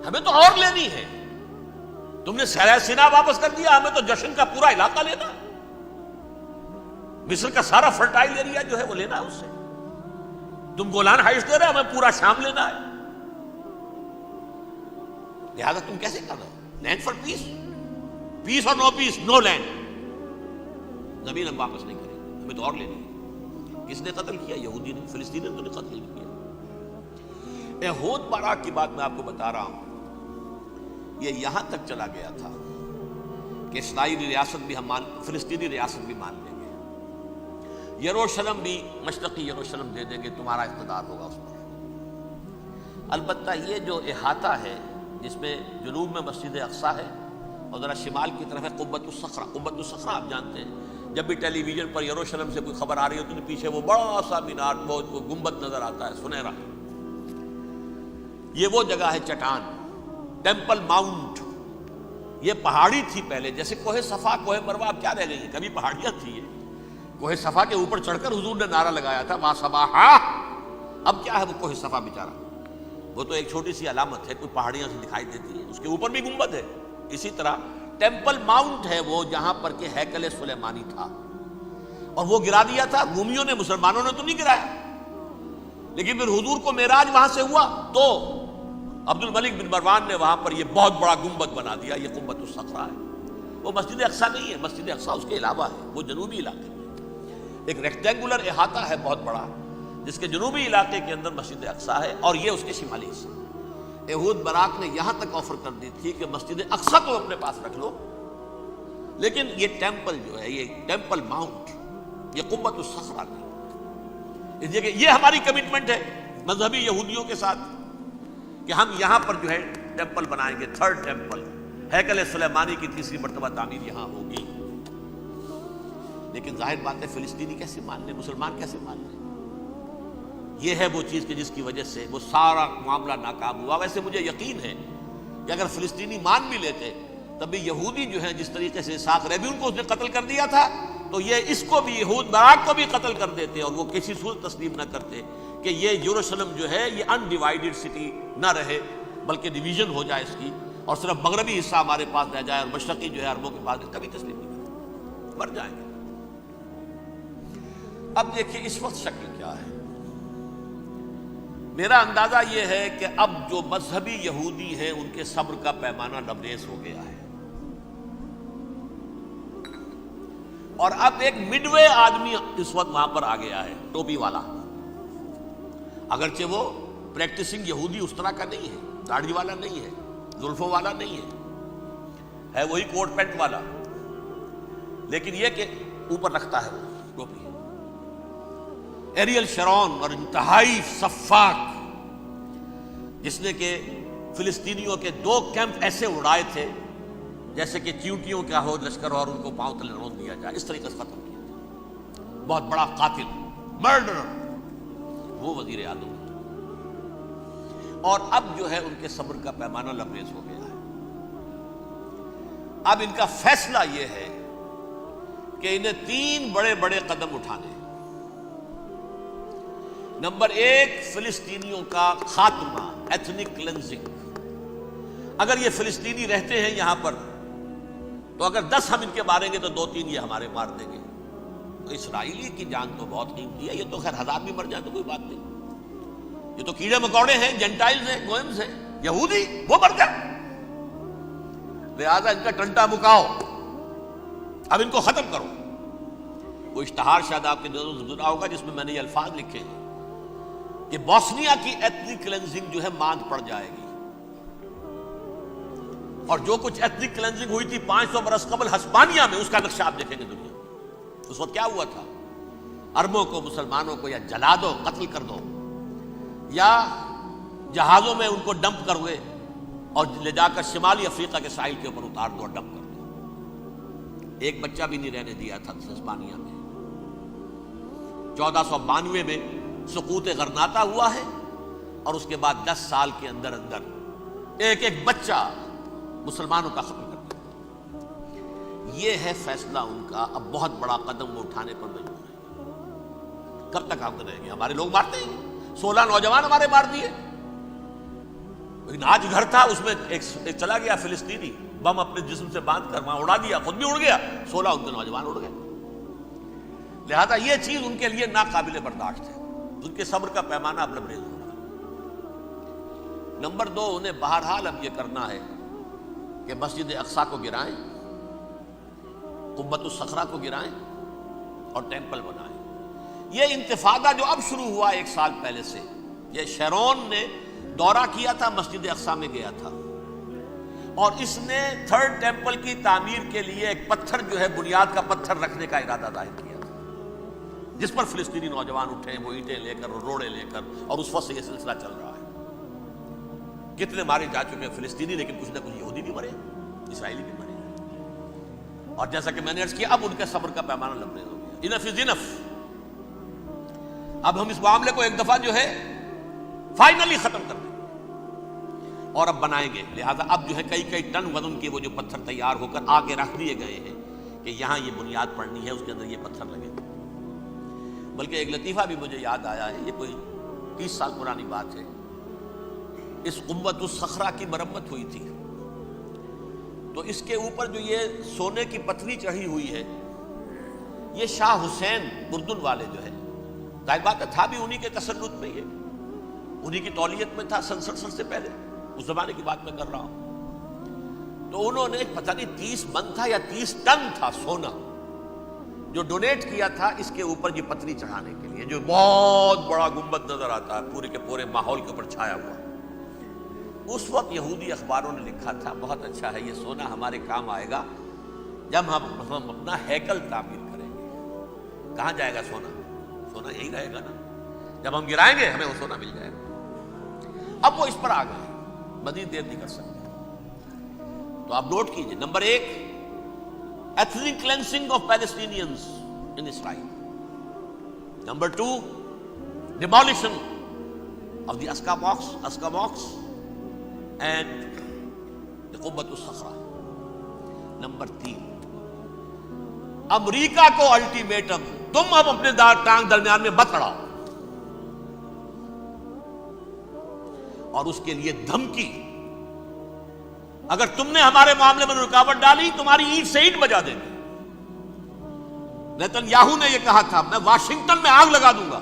ہمیں تو اور لینی ہے. تم نے صحرائے سینا واپس کر دیا، ہمیں تو جشن کا پورا علاقہ لینا. مصر کا سارا فرٹائل ایریا جو ہے وہ لینا ہے اس سے. تم گولان ہائٹس دے رہے ہمیں پورا شام لینا ہے. لہذا تم کیسے کر رہے ہو؟ لینڈ فار پیس، پیس اور نو پیس، نو لینڈ. زمین ہم واپس نہیں کریں گے، ہمیں تو اور لینی ہے. کس نے قتل کیا؟ یہودی نے، فلسطینی نے تو قتل کیا. ایہود باراک کی بات میں آپ کو بتا رہا ہوں، یہ یہاں تک چلا گیا تھا کہ اسرائیلی ریاست بھی ہم فلسطینی ریاست بھی مان لیں گے، یروشلم بھی، مشرقی یروشلم دے دیں گے، تمہارا اقتدار ہوگا اس پر. البتہ یہ جو احاطہ ہے جس میں جنوب میں مسجد اقصیٰ ہے اور ذرا شمال کی طرف ہے قبۃ الصخرہ. قبۃ الصخرہ آپ جانتے ہیں، جب بھی ٹیلی ویژن پر یروشلم سے کوئی خبر آ رہی ہوتی ہے تو پیچھے وہ بڑا سا مینار، بہت گنبد نظر آتا ہے سنہرا. یہ وہ جگہ ہے چٹان، ٹیمپل ماؤنٹ. یہ پہاڑی تھی پہلے، جیسے کوہ صفا، کوہ مروہ، اب کیا رہ گئی ہے؟ کبھی پہاڑیاں تھی. یہ کوہ صفا کے اوپر چڑھ کر حضور نے نعرہ لگایا تھا ما صباحا. اب کیا ہے وہ کوہ صفا بیچارہ؟ وہ تو ایک چھوٹی سی علامت ہے، کوئی پہاڑیاں سے دکھائی دیتی ہے، اس کے اوپر بھی گنبد ہے. اسی طرح ٹیمپل ماؤنٹ ہے وہ جہاں پر کہ ہیکل سلیمانی تھا، اور وہ گرا دیا تھا رومیوں نے. مسلمانوں نے تو نہیں گرایا. لیکن پھر حضور کو معراج وہاں سے ہوا تو عبد الملک بن مروان نے وہاں پر یہ بہت بڑا گنبد بنا دیا. یہ قبۃ الصخرہ ہے. وہ مسجد اقصیٰ نہیں ہے، مسجد اقصیٰ اس کے علاوہ ہے، وہ جنوبی علاقے میں ایک ریکٹینگولر احاطہ ہے بہت بڑا، جس کے جنوبی علاقے کے اندر مسجد اقصیٰ ہے، اور یہ اس کے شمالی حصہ. یہود براق نے یہاں تک آفر کر دی تھی کہ مسجد اقصی تو اپنے پاس رکھ لو، لیکن یہ ٹیمپل جو ہے، یہ ٹیمپل ماؤنٹ، یہ قبۃ الصخرہ نہیں، اس لیے کہ یہ ہماری کمٹمنٹ ہے مذہبی یہودیوں کے ساتھ کہ ہم یہاں پر جو ہے ٹیمپل بنائیں گے، تھرڈ ٹیمپل، ہیکل سلیمانی کی تیسری مرتبہ تعمیر یہاں ہوگی۔ لیکن ظاہر بات ہے فلسطینی کیسے مان لیں، مسلمان کیسے مان لیں؟ یہ ہے وہ چیز کہ جس کی وجہ سے وہ سارا معاملہ ناکام ہوا۔ ویسے مجھے یقین ہے کہ اگر فلسطینی مان بھی لیتے تب بھی یہودی جو ہیں جس طریقے سے اسحاق ریبیون کو اس نے قتل کر دیا تھا، تو یہ اس کو بھی، یہود براق کو بھی قتل کر دیتے، اور وہ کسی صورت تسلیم نہ کرتے کہ یہ یروشلم جو ہے یہ انڈیوائیڈڈ سٹی نہ رہے، بلکہ ڈویژن ہو جائے اس کی، اور صرف مغربی حصہ ہمارے پاس رہ جائے اور مشرقی جو ہے عربوں کے پاس، کبھی تسلیم نہیں کرتے، مر جائیں گے۔ اب دیکھیے اس وقت شکل کیا ہے۔ میرا اندازہ یہ ہے کہ اب جو مذہبی یہودی ہیں ان کے صبر کا پیمانہ لبریز ہو گیا ہے، اور اب ایک مڈ وے آدمی اس وقت وہاں پر آ گیا ہے، ٹوپی والا، اگرچہ وہ پریکٹسنگ یہودی اس طرح کا نہیں ہے، داڑھی والا نہیں ہے، زلفوں والا نہیں ہے وہی کوٹ پینٹ والا، لیکن یہ کہ اوپر رکھتا ہے وہ ٹوپی۔ ایریل شرون اور انتہائی سفاک، جس نے کہ فلسطینیوں کے 2 کیمپ ایسے اڑائے تھے جیسے کہ چیونٹیوں کا ہو لشکر اور ان کو پاؤں تلے رون دیا جائے، اس طریقے سے ختم کیا تھا۔ بہت بڑا قاتل، مرڈرر، وہ وزیر اعظم، اور اب جو ہے ان کے صبر کا پیمانہ لبریز ہو گیا ہے۔ اب ان کا فیصلہ یہ ہے کہ انہیں 3 بڑے بڑے قدم اٹھانے ہیں۔ نمبر 1، فلسطینیوں کا خاتمہ، ایتھنک کلینزنگ۔ اگر یہ فلسطینی رہتے ہیں یہاں پر تو اگر 10 ہم ان کے ماریں گے تو 2-3 یہ ہمارے مار دیں گے۔ تو اسرائیلی کی جان تو بہت قیمتی ہے، یہ تو خیر 1000 بھی مر جائے تو کوئی بات نہیں، یہ تو کیڑے مکوڑے ہیں، جینٹائلز ہیں، گوئمز ہیں، یہودی وہ مر جائے، لہذا ان کا ٹنٹا مکاؤ، اب ان کو ختم کرو۔ وہ اشتہار شاید آپ کے نظروں سے گزرا ہوگا جس میں میں نے یہ الفاظ لکھے ہیں کہ بوسنیا کی ایتھنک کلینزنگ جو ہے ماند پڑ جائے گی، اور جو کچھ ایتھنک کلینزنگ ہوئی تھی 500 برس قبل ہسپانیہ میں، اس کا نقشہ آپ دیکھیں گے دنیا میں۔ اس وقت کیا ہوا تھا؟ عربوں کو، مسلمانوں کو یا جلا دو، قتل کر دو، یا جہازوں میں ان کو ڈمپ کر ہوئے اور لے جا کر شمالی افریقہ کے ساحل کے اوپر اتار دو اور ڈمپ کر دو۔ ایک بچہ بھی نہیں رہنے دیا تھا ہسپانیہ میں۔ 1492 میں سقوط غرناطہ ہوا ہے، اور اس کے بعد 10 سال کے اندر اندر ایک ایک بچہ مسلمانوں کا ختم کر دیا۔ یہ ہے فیصلہ ان کا۔ اب بہت بڑا قدم وہ اٹھانے پر مجبور ہے۔ کب تک ہم کریں گے؟ ہمارے لوگ مارتے ہیں، 16 نوجوان ہمارے مار دیے، لیکن آج گھر تھا اس میں ایک چلا گیا فلسطینی، بم اپنے جسم سے باندھ کر وہاں اڑا دیا، خود بھی اڑ گیا، 16 ان کے نوجوان اڑ گئے۔ لہذا یہ چیز ان کے لیے ناقابل برداشت ہے، ان کے صبر کا پیمانہ اب لبریز ہو رہا ہے۔ نمبر 2، انہیں بہرحال اب یہ کرنا ہے کہ مسجد اقصی کو گرائیں، قبۃ الصخرہ کو گرائیں اور ٹیمپل بنائیں۔ یہ انتفاضہ جو اب شروع ہوا 1 سال پہلے سے، یہ شیرون نے دورہ کیا تھا، مسجد اقصی میں گیا تھا، اور اس نے 3rd ٹیمپل کی تعمیر کے لیے ایک پتھر جو ہے بنیاد کا پتھر رکھنے کا ارادہ ظاہر کیا تھا، جس پر فلسطینی نوجوان اٹھے، وہ اینٹیں لے کر اور روڑے لے کر، اور اس وقت سے یہ سلسلہ چل رہا ہے۔ کتنے مارے جا چکے ہیں فلسطینی، لیکن کچھ نہ کچھ یہودی بھی مرے، اسرائیلی بھی مرے، اور جیسا کہ میں نے عرض کیا اب ان کے صبر کا پیمانہ لبریز ہو گیا۔ انف از انف، اب ہم اس معاملے کو ایک دفعہ جو ہے فائنلی ختم کر دیں اور اب بنائیں گے۔ لہذا اب جو ہے کئی ٹن وزن کے وہ جو پتھر تیار ہو کر آگے رکھ دیے گئے ہیں کہ یہاں یہ بنیاد پڑنی ہے، اس کے اندر یہ پتھر لگے۔ بلکہ ایک لطیفہ بھی مجھے یاد آیا ہے، یہ کوئی 30 سال پرانی بات ہے۔ اس قبۃ الصخرہ کی مرمت ہوئی تھی، تو اس کے اوپر جو یہ سونے کی پتھری چڑھی ہوئی ہے، یہ شاہ حسین اردن والے جو ہے، ظاہر بات ہے تھا بھی انہی کے تسلط میں، یہ انہی کی تولیت میں تھا سن 67 سے پہلے، اس زمانے کی بات میں کر رہا ہوں۔ تو انہوں نے پتہ نہیں 30 من تھا یا 30 ٹن تھا سونا جو ڈونیٹ کیا تھا اس کے اوپر یہ پتھری چڑھانے کے لیے، جو بہت بڑا گنبد نظر آتا ہے پورے کے پورے ماحول کے اوپر چھایا ہوا۔ اس وقت یہودی اخباروں نے لکھا تھا بہت اچھا ہے، یہ سونا ہمارے کام آئے گا جب ہم اپنا ہیکل تعمیر کریں گے۔ کہاں جائے گا سونا؟ سونا یہی رہے گا نا، جب ہم گرائیں گے ہمیں وہ سونا مل جائے گا۔ اب وہ اس پر آ گئے، مزید دیر نہیں کر سکتے۔ تو آپ نوٹ کیجئے، number 1 ethnic cleansing of Palestinians in Israel. Number 2 demolition of the Aqsa mosque and the Qubbat al-Sakhra. Number 3 امریکہ کو الٹیمیٹم، تم اب اپنے ٹانگ درمیان میں مت اڑاؤ، اور اس کے لیے دھمکی، اگر تم نے ہمارے معاملے میں رکاوٹ ڈالی تمہاری اینٹ سے اینٹ بجا دیں گے۔ نیتن یاہو نے یہ کہا تھا میں واشنگٹن میں آگ لگا دوں گا۔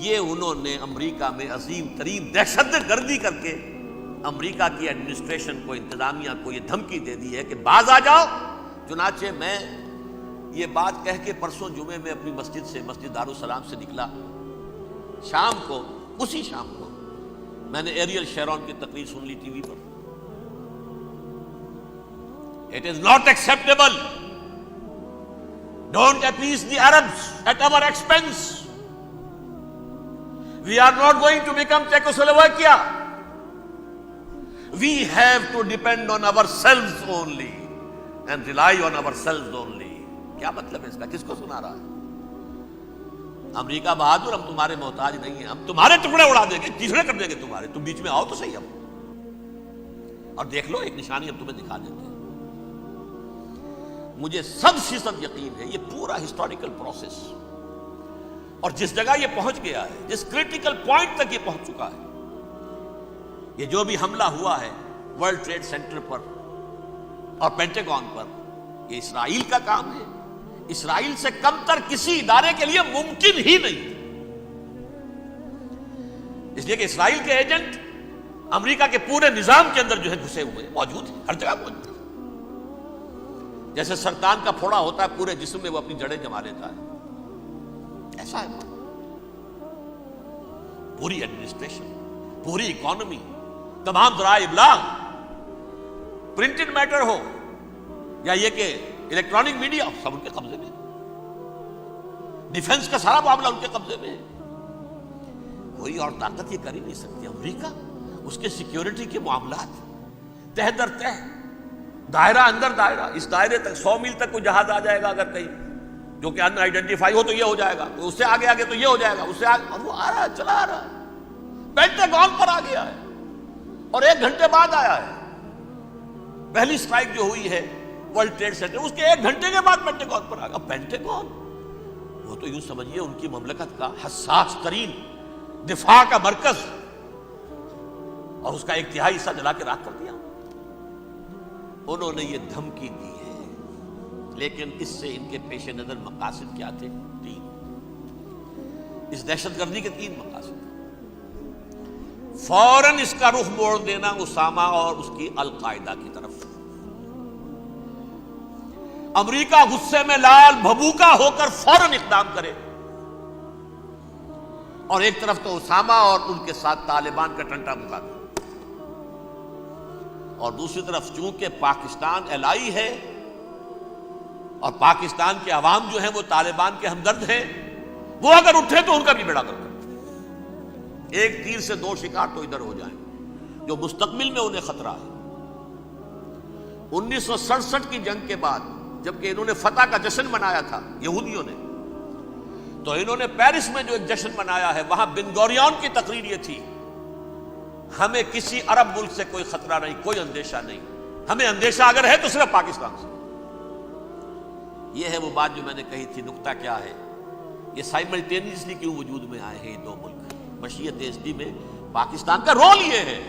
یہ انہوں نے امریکہ میں عظیم ترین دہشت گردی کر کے امریکہ کی ایڈمنسٹریشن کو، انتظامیہ کو یہ دھمکی دے دی ہے کہ باز آ جاؤ۔ چنانچہ میں یہ بات کہہ کے پرسوں جمعے میں اپنی مسجد دارالسلام سے نکلا، شام کو، اسی شام کو میں نے ایریل شیرون کی تقریر سن لی T V per. It is not acceptable. Don't appease the Arabs at our expense. We are not going to become Czechoslovakia. We have to depend on ourselves only and rely on ourselves only. کیا مطلب ہے اس کا؟ کس کو سنا رہا ہے؟ امریکہ بہادر، ہم تمہارے محتاج نہیں ہیں، ہم تمہارے ٹکڑے اڑا دیں گے، ٹکڑے کر دیں گے تمہارے، تم بیچ میں آؤ تو صحیح ہم، اور دیکھ لو ایک نشانی ہم تمہیں دکھا دیتے ہیں۔ مجھے 100% یقین ہے یہ پورا ہسٹوریکل پروسیس، اور جس جگہ یہ پہنچ گیا ہے، جس کریٹیکل پوائنٹ تک یہ پہنچ چکا ہے، یہ جو بھی حملہ ہوا ہے ورلڈ ٹریڈ سینٹر پر اور پینٹاگون پر، یہ اسرائیل کا کام ہے۔ اسرائیل سے کم تر کسی ادارے کے لیے ممکن ہی نہیں، اس لیے کہ اسرائیل کے ایجنٹ امریکہ کے پورے نظام کے اندر جو ہے گھسے ہوئے موجود ہیں، ہر جگہ موجود ہیں۔ جیسے سرطان کا پھوڑا ہوتا ہے پورے جسم میں، وہ اپنی جڑیں جما لیتا ہے، ایسا ہے پوری ایڈمنسٹریشن، پوری اکانومی، تمام ذرائع ابلاغ، پرنٹڈ میٹر ہو یا یہ کہ الیکٹرانک میڈیا، سب ان کے قبضے میں، ڈیفنس کا سارا معاملہ ان کے قبضے میں ہے۔ کوئی اور طاقت یہ کر ہی نہیں سکتی۔ امریکہ، اس کے سیکیورٹی کے معاملات تہ در تہ، دائرہ اندر دائرہ، اس دائرے تک 100 میل تک کوئی جہاز آ جائے گا اگر کہیں جو کہ ان آئیڈینٹیفائی ہو تو یہ ہو جائے گا، اس سے آگے آگے تو یہ ہو جائے گا، اس سے آگے، اور وہ آ رہا ہے، چلا آ رہا ہے، پینٹاگون پر آ گیا ہے، اور 1 گھنٹے بعد آیا ہے۔ پہلی اسٹرائک جو ہوئی ہے ورلڈ ٹریڈ سینٹر، اس کے 1 گھنٹے کے بعد پینٹاگون پر آ گیا۔ پینٹاگون وہ تو یوں سمجھیے ان کی مملکت کا حساس ترین دفاع کا مرکز، اور اس کا 1/3 حصہ جلا کے راکھ کر دیا۔ انہوں نے یہ دھمکی دی ہے، لیکن اس سے ان کے پیش نظر مقاصد کیا تھے؟ 3۔ اس دہشت گردی کے 3 مقاصد۔ فوراً اس کا رخ موڑ دینا اسامہ اور اس کی القاعدہ کی طرف۔ امریکہ غصے میں لال بھبوکا ہو کر فوراً اقدام کرے، اور ایک طرف تو اسامہ اور ان کے ساتھ طالبان کا ٹنٹا مقابلہ، اور دوسری طرف چونکہ پاکستان الائی ہے اور پاکستان کے عوام جو ہیں وہ طالبان کے ہمدرد ہیں، وہ اگر اٹھے تو ان کا بھی بیڑا کر دیں، ایک تیر سے 2 شکار تو ادھر ہو جائیں، جو مستقبل میں انہیں خطرہ ہے۔ 1967 کی جنگ کے بعد جبکہ انہوں نے فتح کا جشن منایا تھا یہودیوں نے، تو انہوں نے پیرس میں جو ایک جشن منایا ہے، وہاں بن گوریون کی تقریر یہ تھی، ہمیں کسی عرب ملک سے کوئی خطرہ نہیں، کوئی اندیشہ نہیں، ہمیں اندیشہ اگر ہے تو صرف پاکستان سے۔ یہ ہے وہ بات جو میں نے کہی تھی۔ نکتہ کیا ہے؟ یہ سائملٹینیسلی کیوں وجود میں آئے ہیں یہ 2 ملک؟ مشیت ازلی میں پاکستان کا رول یہ ہے۔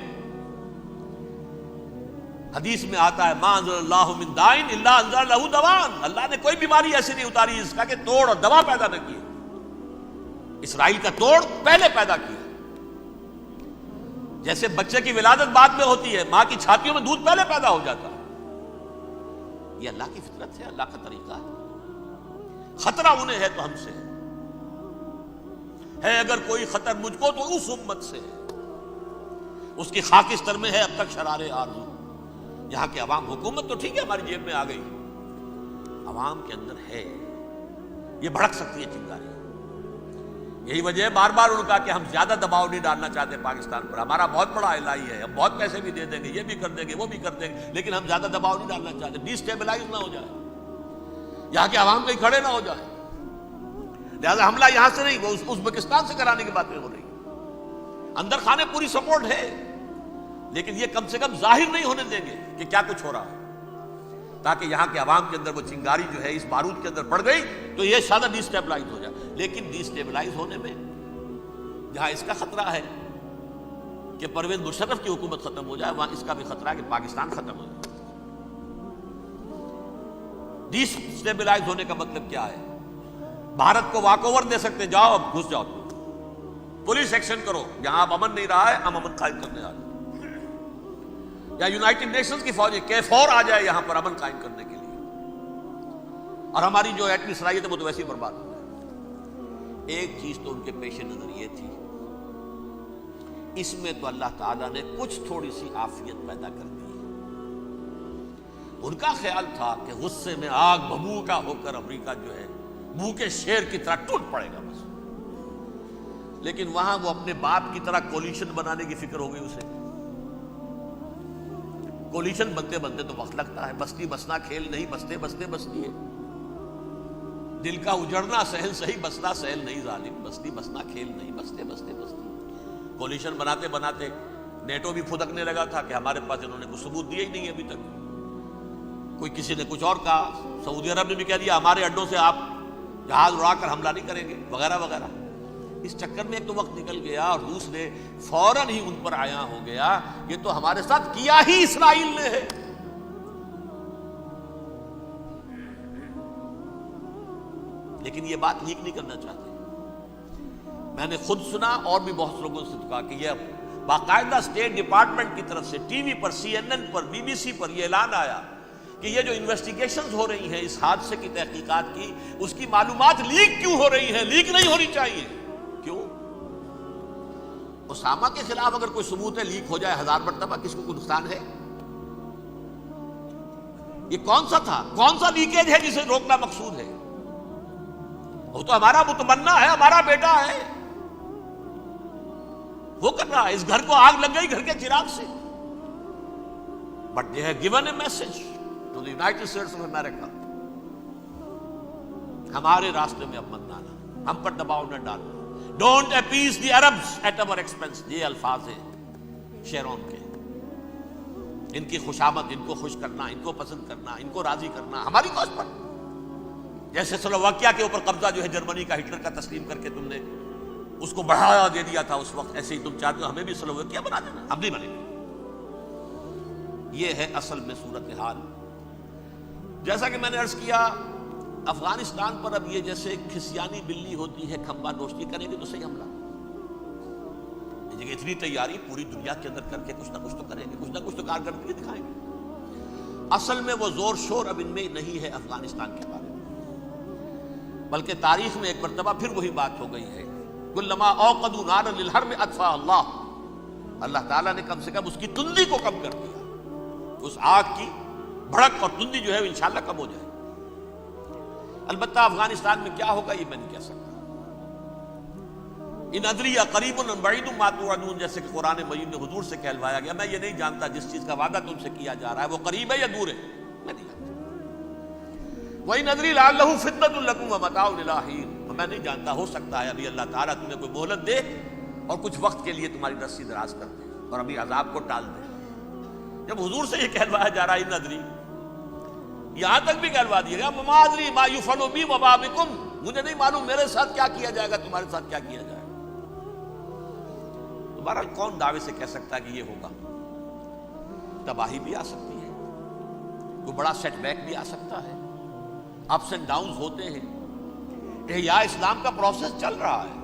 حدیث میں آتا ہے ما انزل اللہ من دائن الا انزل لہ دوان، اللہ نے کوئی بیماری ایسی نہیں اتاری اس کا کہ توڑ اور دوا پیدا نہ کی۔ اسرائیل کا توڑ پہلے پیدا کیا، جیسے بچے کی ولادت بعد میں ہوتی ہے، ماں کی چھاتیوں میں دودھ پہلے پیدا ہو جاتا ہے۔ یہ اللہ کی فطرت ہے، اللہ کا طریقہ ہے۔ خطرہ انہیں ہے تو ہم سے ہے، اگر کوئی خطر مجھ کو تو اس امت سے ہے۔ اس کی خاکستر میں ہے اب تک شرار آرزو. یہاں کے عوام، حکومت تو ٹھیک ہے ہماری جیب میں آ گئی، عوام کے اندر ہے، یہ بھڑک سکتی ہے چنگاری. یہی وجہ ہے بار بار ان کا کہ ہم زیادہ دباؤ نہیں ڈالنا چاہتے پاکستان پر. ہمارا بہت بڑا الہی ہے، ہم بہت پیسے بھی دے دیں گے، یہ بھی کر دیں گے، وہ بھی کر دیں گے، لیکن ہم زیادہ دباؤ نہیں ڈالنا چاہتے، ڈی اسٹیبلائز نہ ہو جائے، یہاں کے عوام کہیں کھڑے نہ ہو جائے. لہذا حملہ یہاں سے نہیں، وہ ازبکستان سے کرانے کی باتیں ہو رہی ہیں. اندر خانے پوری سپورٹ ہے، لیکن یہ کم سے کم ظاہر نہیں ہونے دیں گے کہ کیا کچھ ہو رہا ہے، تاکہ یہاں کے عوام کے اندر وہ چنگاری جو ہے اس بارود کے اندر پڑ گئی تو یہ شادہ ڈی اسٹیبلائز ہو جائے. لیکن ڈی اسٹیبلائز ہونے میں جہاں اس کا خطرہ ہے کہ پرویز مشرف کی حکومت ختم ہو جائے، وہاں اس کا بھی خطرہ ہے کہ پاکستان ختم ہو جائے. ڈی اسٹیبلائز ہونے کا مطلب کیا ہے؟ بھارت کو واک اوور دے سکتے، جاؤ اب گھس جاؤ، پولیس ایکشن کرو، یہاں اب امن نہیں رہا ہے، ہم امن قائم کرنے آ جائیں. یا یونائٹڈ نیشنز کی فوج K4 آ جائے یہاں پر امن قائم کرنے کے لیے، اور ہماری جو ایٹمی صلاحیت ہے وہ تو ویسے ہی برباد ہو جائے. ایک چیز تو ان کے پیش نظر یہ تھی، اس میں تو اللہ تعالیٰ نے کچھ تھوڑی سی عافیت پیدا کر دی ہے. ان کا خیال تھا کہ غصے میں آگ بھبھوکا ہو کر امریکہ جو ہے بھوکے شیر کی طرح ٹوٹ پڑے گا بس. لیکن وہاں وہ اپنے باپ کی طرح کولیشن بنانے کی فکر ہو گئی اسے. کولیشن بنتے بنتے تو وقت لگتا ہے، بستی بسنا کھیل نہیں، بستے بستے بستی ہے. دل کا اجڑنا سہل صحیح، بسنا سہل نہیں ظالم، بستی بسنا کھیل نہیں، بستے بستے بستی. کولیشن بناتے بناتے نیٹو بھی پھدکنے لگا تھا کہ ہمارے پاس انہوں نے کوئی ثبوت دیا ہی نہیں ابھی تک. کوئی کسی نے کچھ اور کہا، سعودی عرب نے بھی کہہ دیا ہمارے اڈوں سے آپ جہاز اڑا کر حملہ نہیں کریں گے وغیرہ وغیرہ. اس چکر میں ایک تو وقت نکل گیا، اور روس نے فوراً ہی ان پر آیا ہو گیا، یہ تو ہمارے ساتھ کیا ہی اسرائیل نے ہے. لیکن یہ بات لیک نہیں کرنا چاہتے. میں نے خود سنا اور بھی بہت لوگوں سے کہا کہ یہ باقاعدہ اسٹیٹ ڈپارٹمنٹ کی طرف سے ٹی وی پر، CNN پر، BBC پر یہ اعلان آیا کہ یہ جو انویسٹیگیشنز ہو رہی ہیں اس حادثے کی تحقیقات کی، اس کی معلومات لیک کیوں ہو رہی ہیں؟ لیک نہیں ہونی چاہیے. کیوں؟ اسامہ کے خلاف اگر کوئی ثبوت ہے لیک ہو جائے 1000 مرتبہ، کس کو کوئی نقصان ہے؟ یہ کون سا تھا، کون سا لیکیج ہے جسے روکنا مقصود ہے؟ وہ تو ہمارا متمنا ہے، ہمارا بیٹا ہے، وہ کر رہا ہے. اس گھر کو آگ لگ گئی گھر کے چراغ سے. But they have given a message to the United States of America, ہمارے راستے میں اب مت لانا، ہم پر دباؤ نہ ڈالنا. Don't appease the Arabs at our expense. یہ الفاظ ہیں شیرون کے. ان کی خوشامد، ان کو خوش کرنا، ان کو پسند کرنا، ان کو راضی کرنا ہماری کوشش پر. جیسے سلوواکیہ کے اوپر قبضہ جو ہے جرمنی کا ہٹلر کا تسلیم کر کے تم نے اس کو بڑھاوا دے دیا تھا اس وقت، ایسے ہی تم چاہتے ہو ہمیں بھی سلوواکیہ بنا دینا، ہم نہیں بنے گے. یہ ہے اصل میں صورتحال. جیسا کہ میں نے عرض کیا، افغانستان پر اب یہ جیسے کھسیانی بلی ہوتی ہے کھمبا نوشتی، کریں گے تو صحیح حملہ. اتنی تیاری پوری دنیا کے اندر کر کے کچھ نہ کچھ تو کریں گے، کچھ نہ کچھ تو کارکردگی دکھائیں گے. اصل میں وہ زور شور اب ان میں نہیں ہے افغانستان کے بارے میں، بلکہ تاریخ میں ایک مرتبہ پھر وہی بات ہو گئی ہے. کلما اوقدوا نارا للحرب اطفاها اللہ. اللہ تعالیٰ نے کم سے کم اس کی تندی کو کم کر دیا. اس آگ کی بھڑک اور تندی جو ہے وہ انشاءاللہ کم ہو جائے. البتہ افغانستان میں کیا ہوگا یہ میں نہیں کہہ سکتا. ان ادری قریب بعید ما توعدون، جیسے کہ قرآن مجید میں حضور سے کہلوایا گیا، میں یہ نہیں جانتا جس چیز کا وعدہ تم سے کیا جا رہا ہے وہ قریب ہے یا دور ہے، میں نہیں جانتا. وَإِنْ أَدْرِي لَعَلَّهُ فِتْنَةٌ لَكُمْ وَمَتَاعٌ إِلَىٰ حِينٍ. میں نہیں جانتا، ہو سکتا ہے ابھی اللہ تعالیٰ تمہیں کوئی مہلت دے اور کچھ وقت کے لیے تمہاری رسی دراز کر دے اور ابھی عذاب کو ٹال دے. جب حضور سے یہ کہلوایا جا رہا ہے ان ادری، یہاں تک بھی کہلوا دیا گیا وَمَا أَدْرِي مَا يُفْعَلُ بِي وَمَا بِكُمْ، مجھے نہیں معلوم میرے ساتھ کیا کیا جائے گا، تمہارے ساتھ کیا کیا جائے گا. بہرحال کون دعوے سے کہہ سکتا ہے کہ یہ ہوگا؟ تباہی بھی آ سکتی ہے، کوئی بڑا سیٹ بیک بھی آ سکتا ہے، اپس اینڈ ڈاؤنز ہوتے ہیں. احیاء اسلام کا پروسیس چل رہا ہے،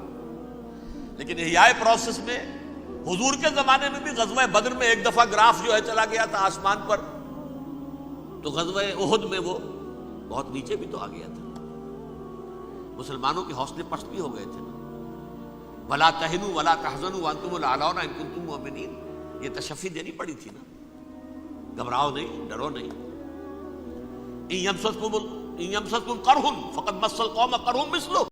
لیکن احیاء پروسیس میں حضور کے زمانے میں بھی غزوہ بدر میں ایک دفعہ گراف جو ہے چلا گیا تھا آسمان پر، تو غزوہ احد میں وہ بہت نیچے بھی تو آ گیا تھا. مسلمانوں کے حوصلے پست بھی ہو گئے تھے. وَلَا تَهِنُوا وَلَا تَحْزَنُوا وَأَنْتُمُ الْأَعْلَوْنَ إِن كُنتُم مُؤْمِنِينَ. یہ تشفی دینی پڑی تھی نا، گھبراؤ نہیں، ڈرو نہیں. ان یمسسکم قرح فقد مس القوم قرح مثلہ،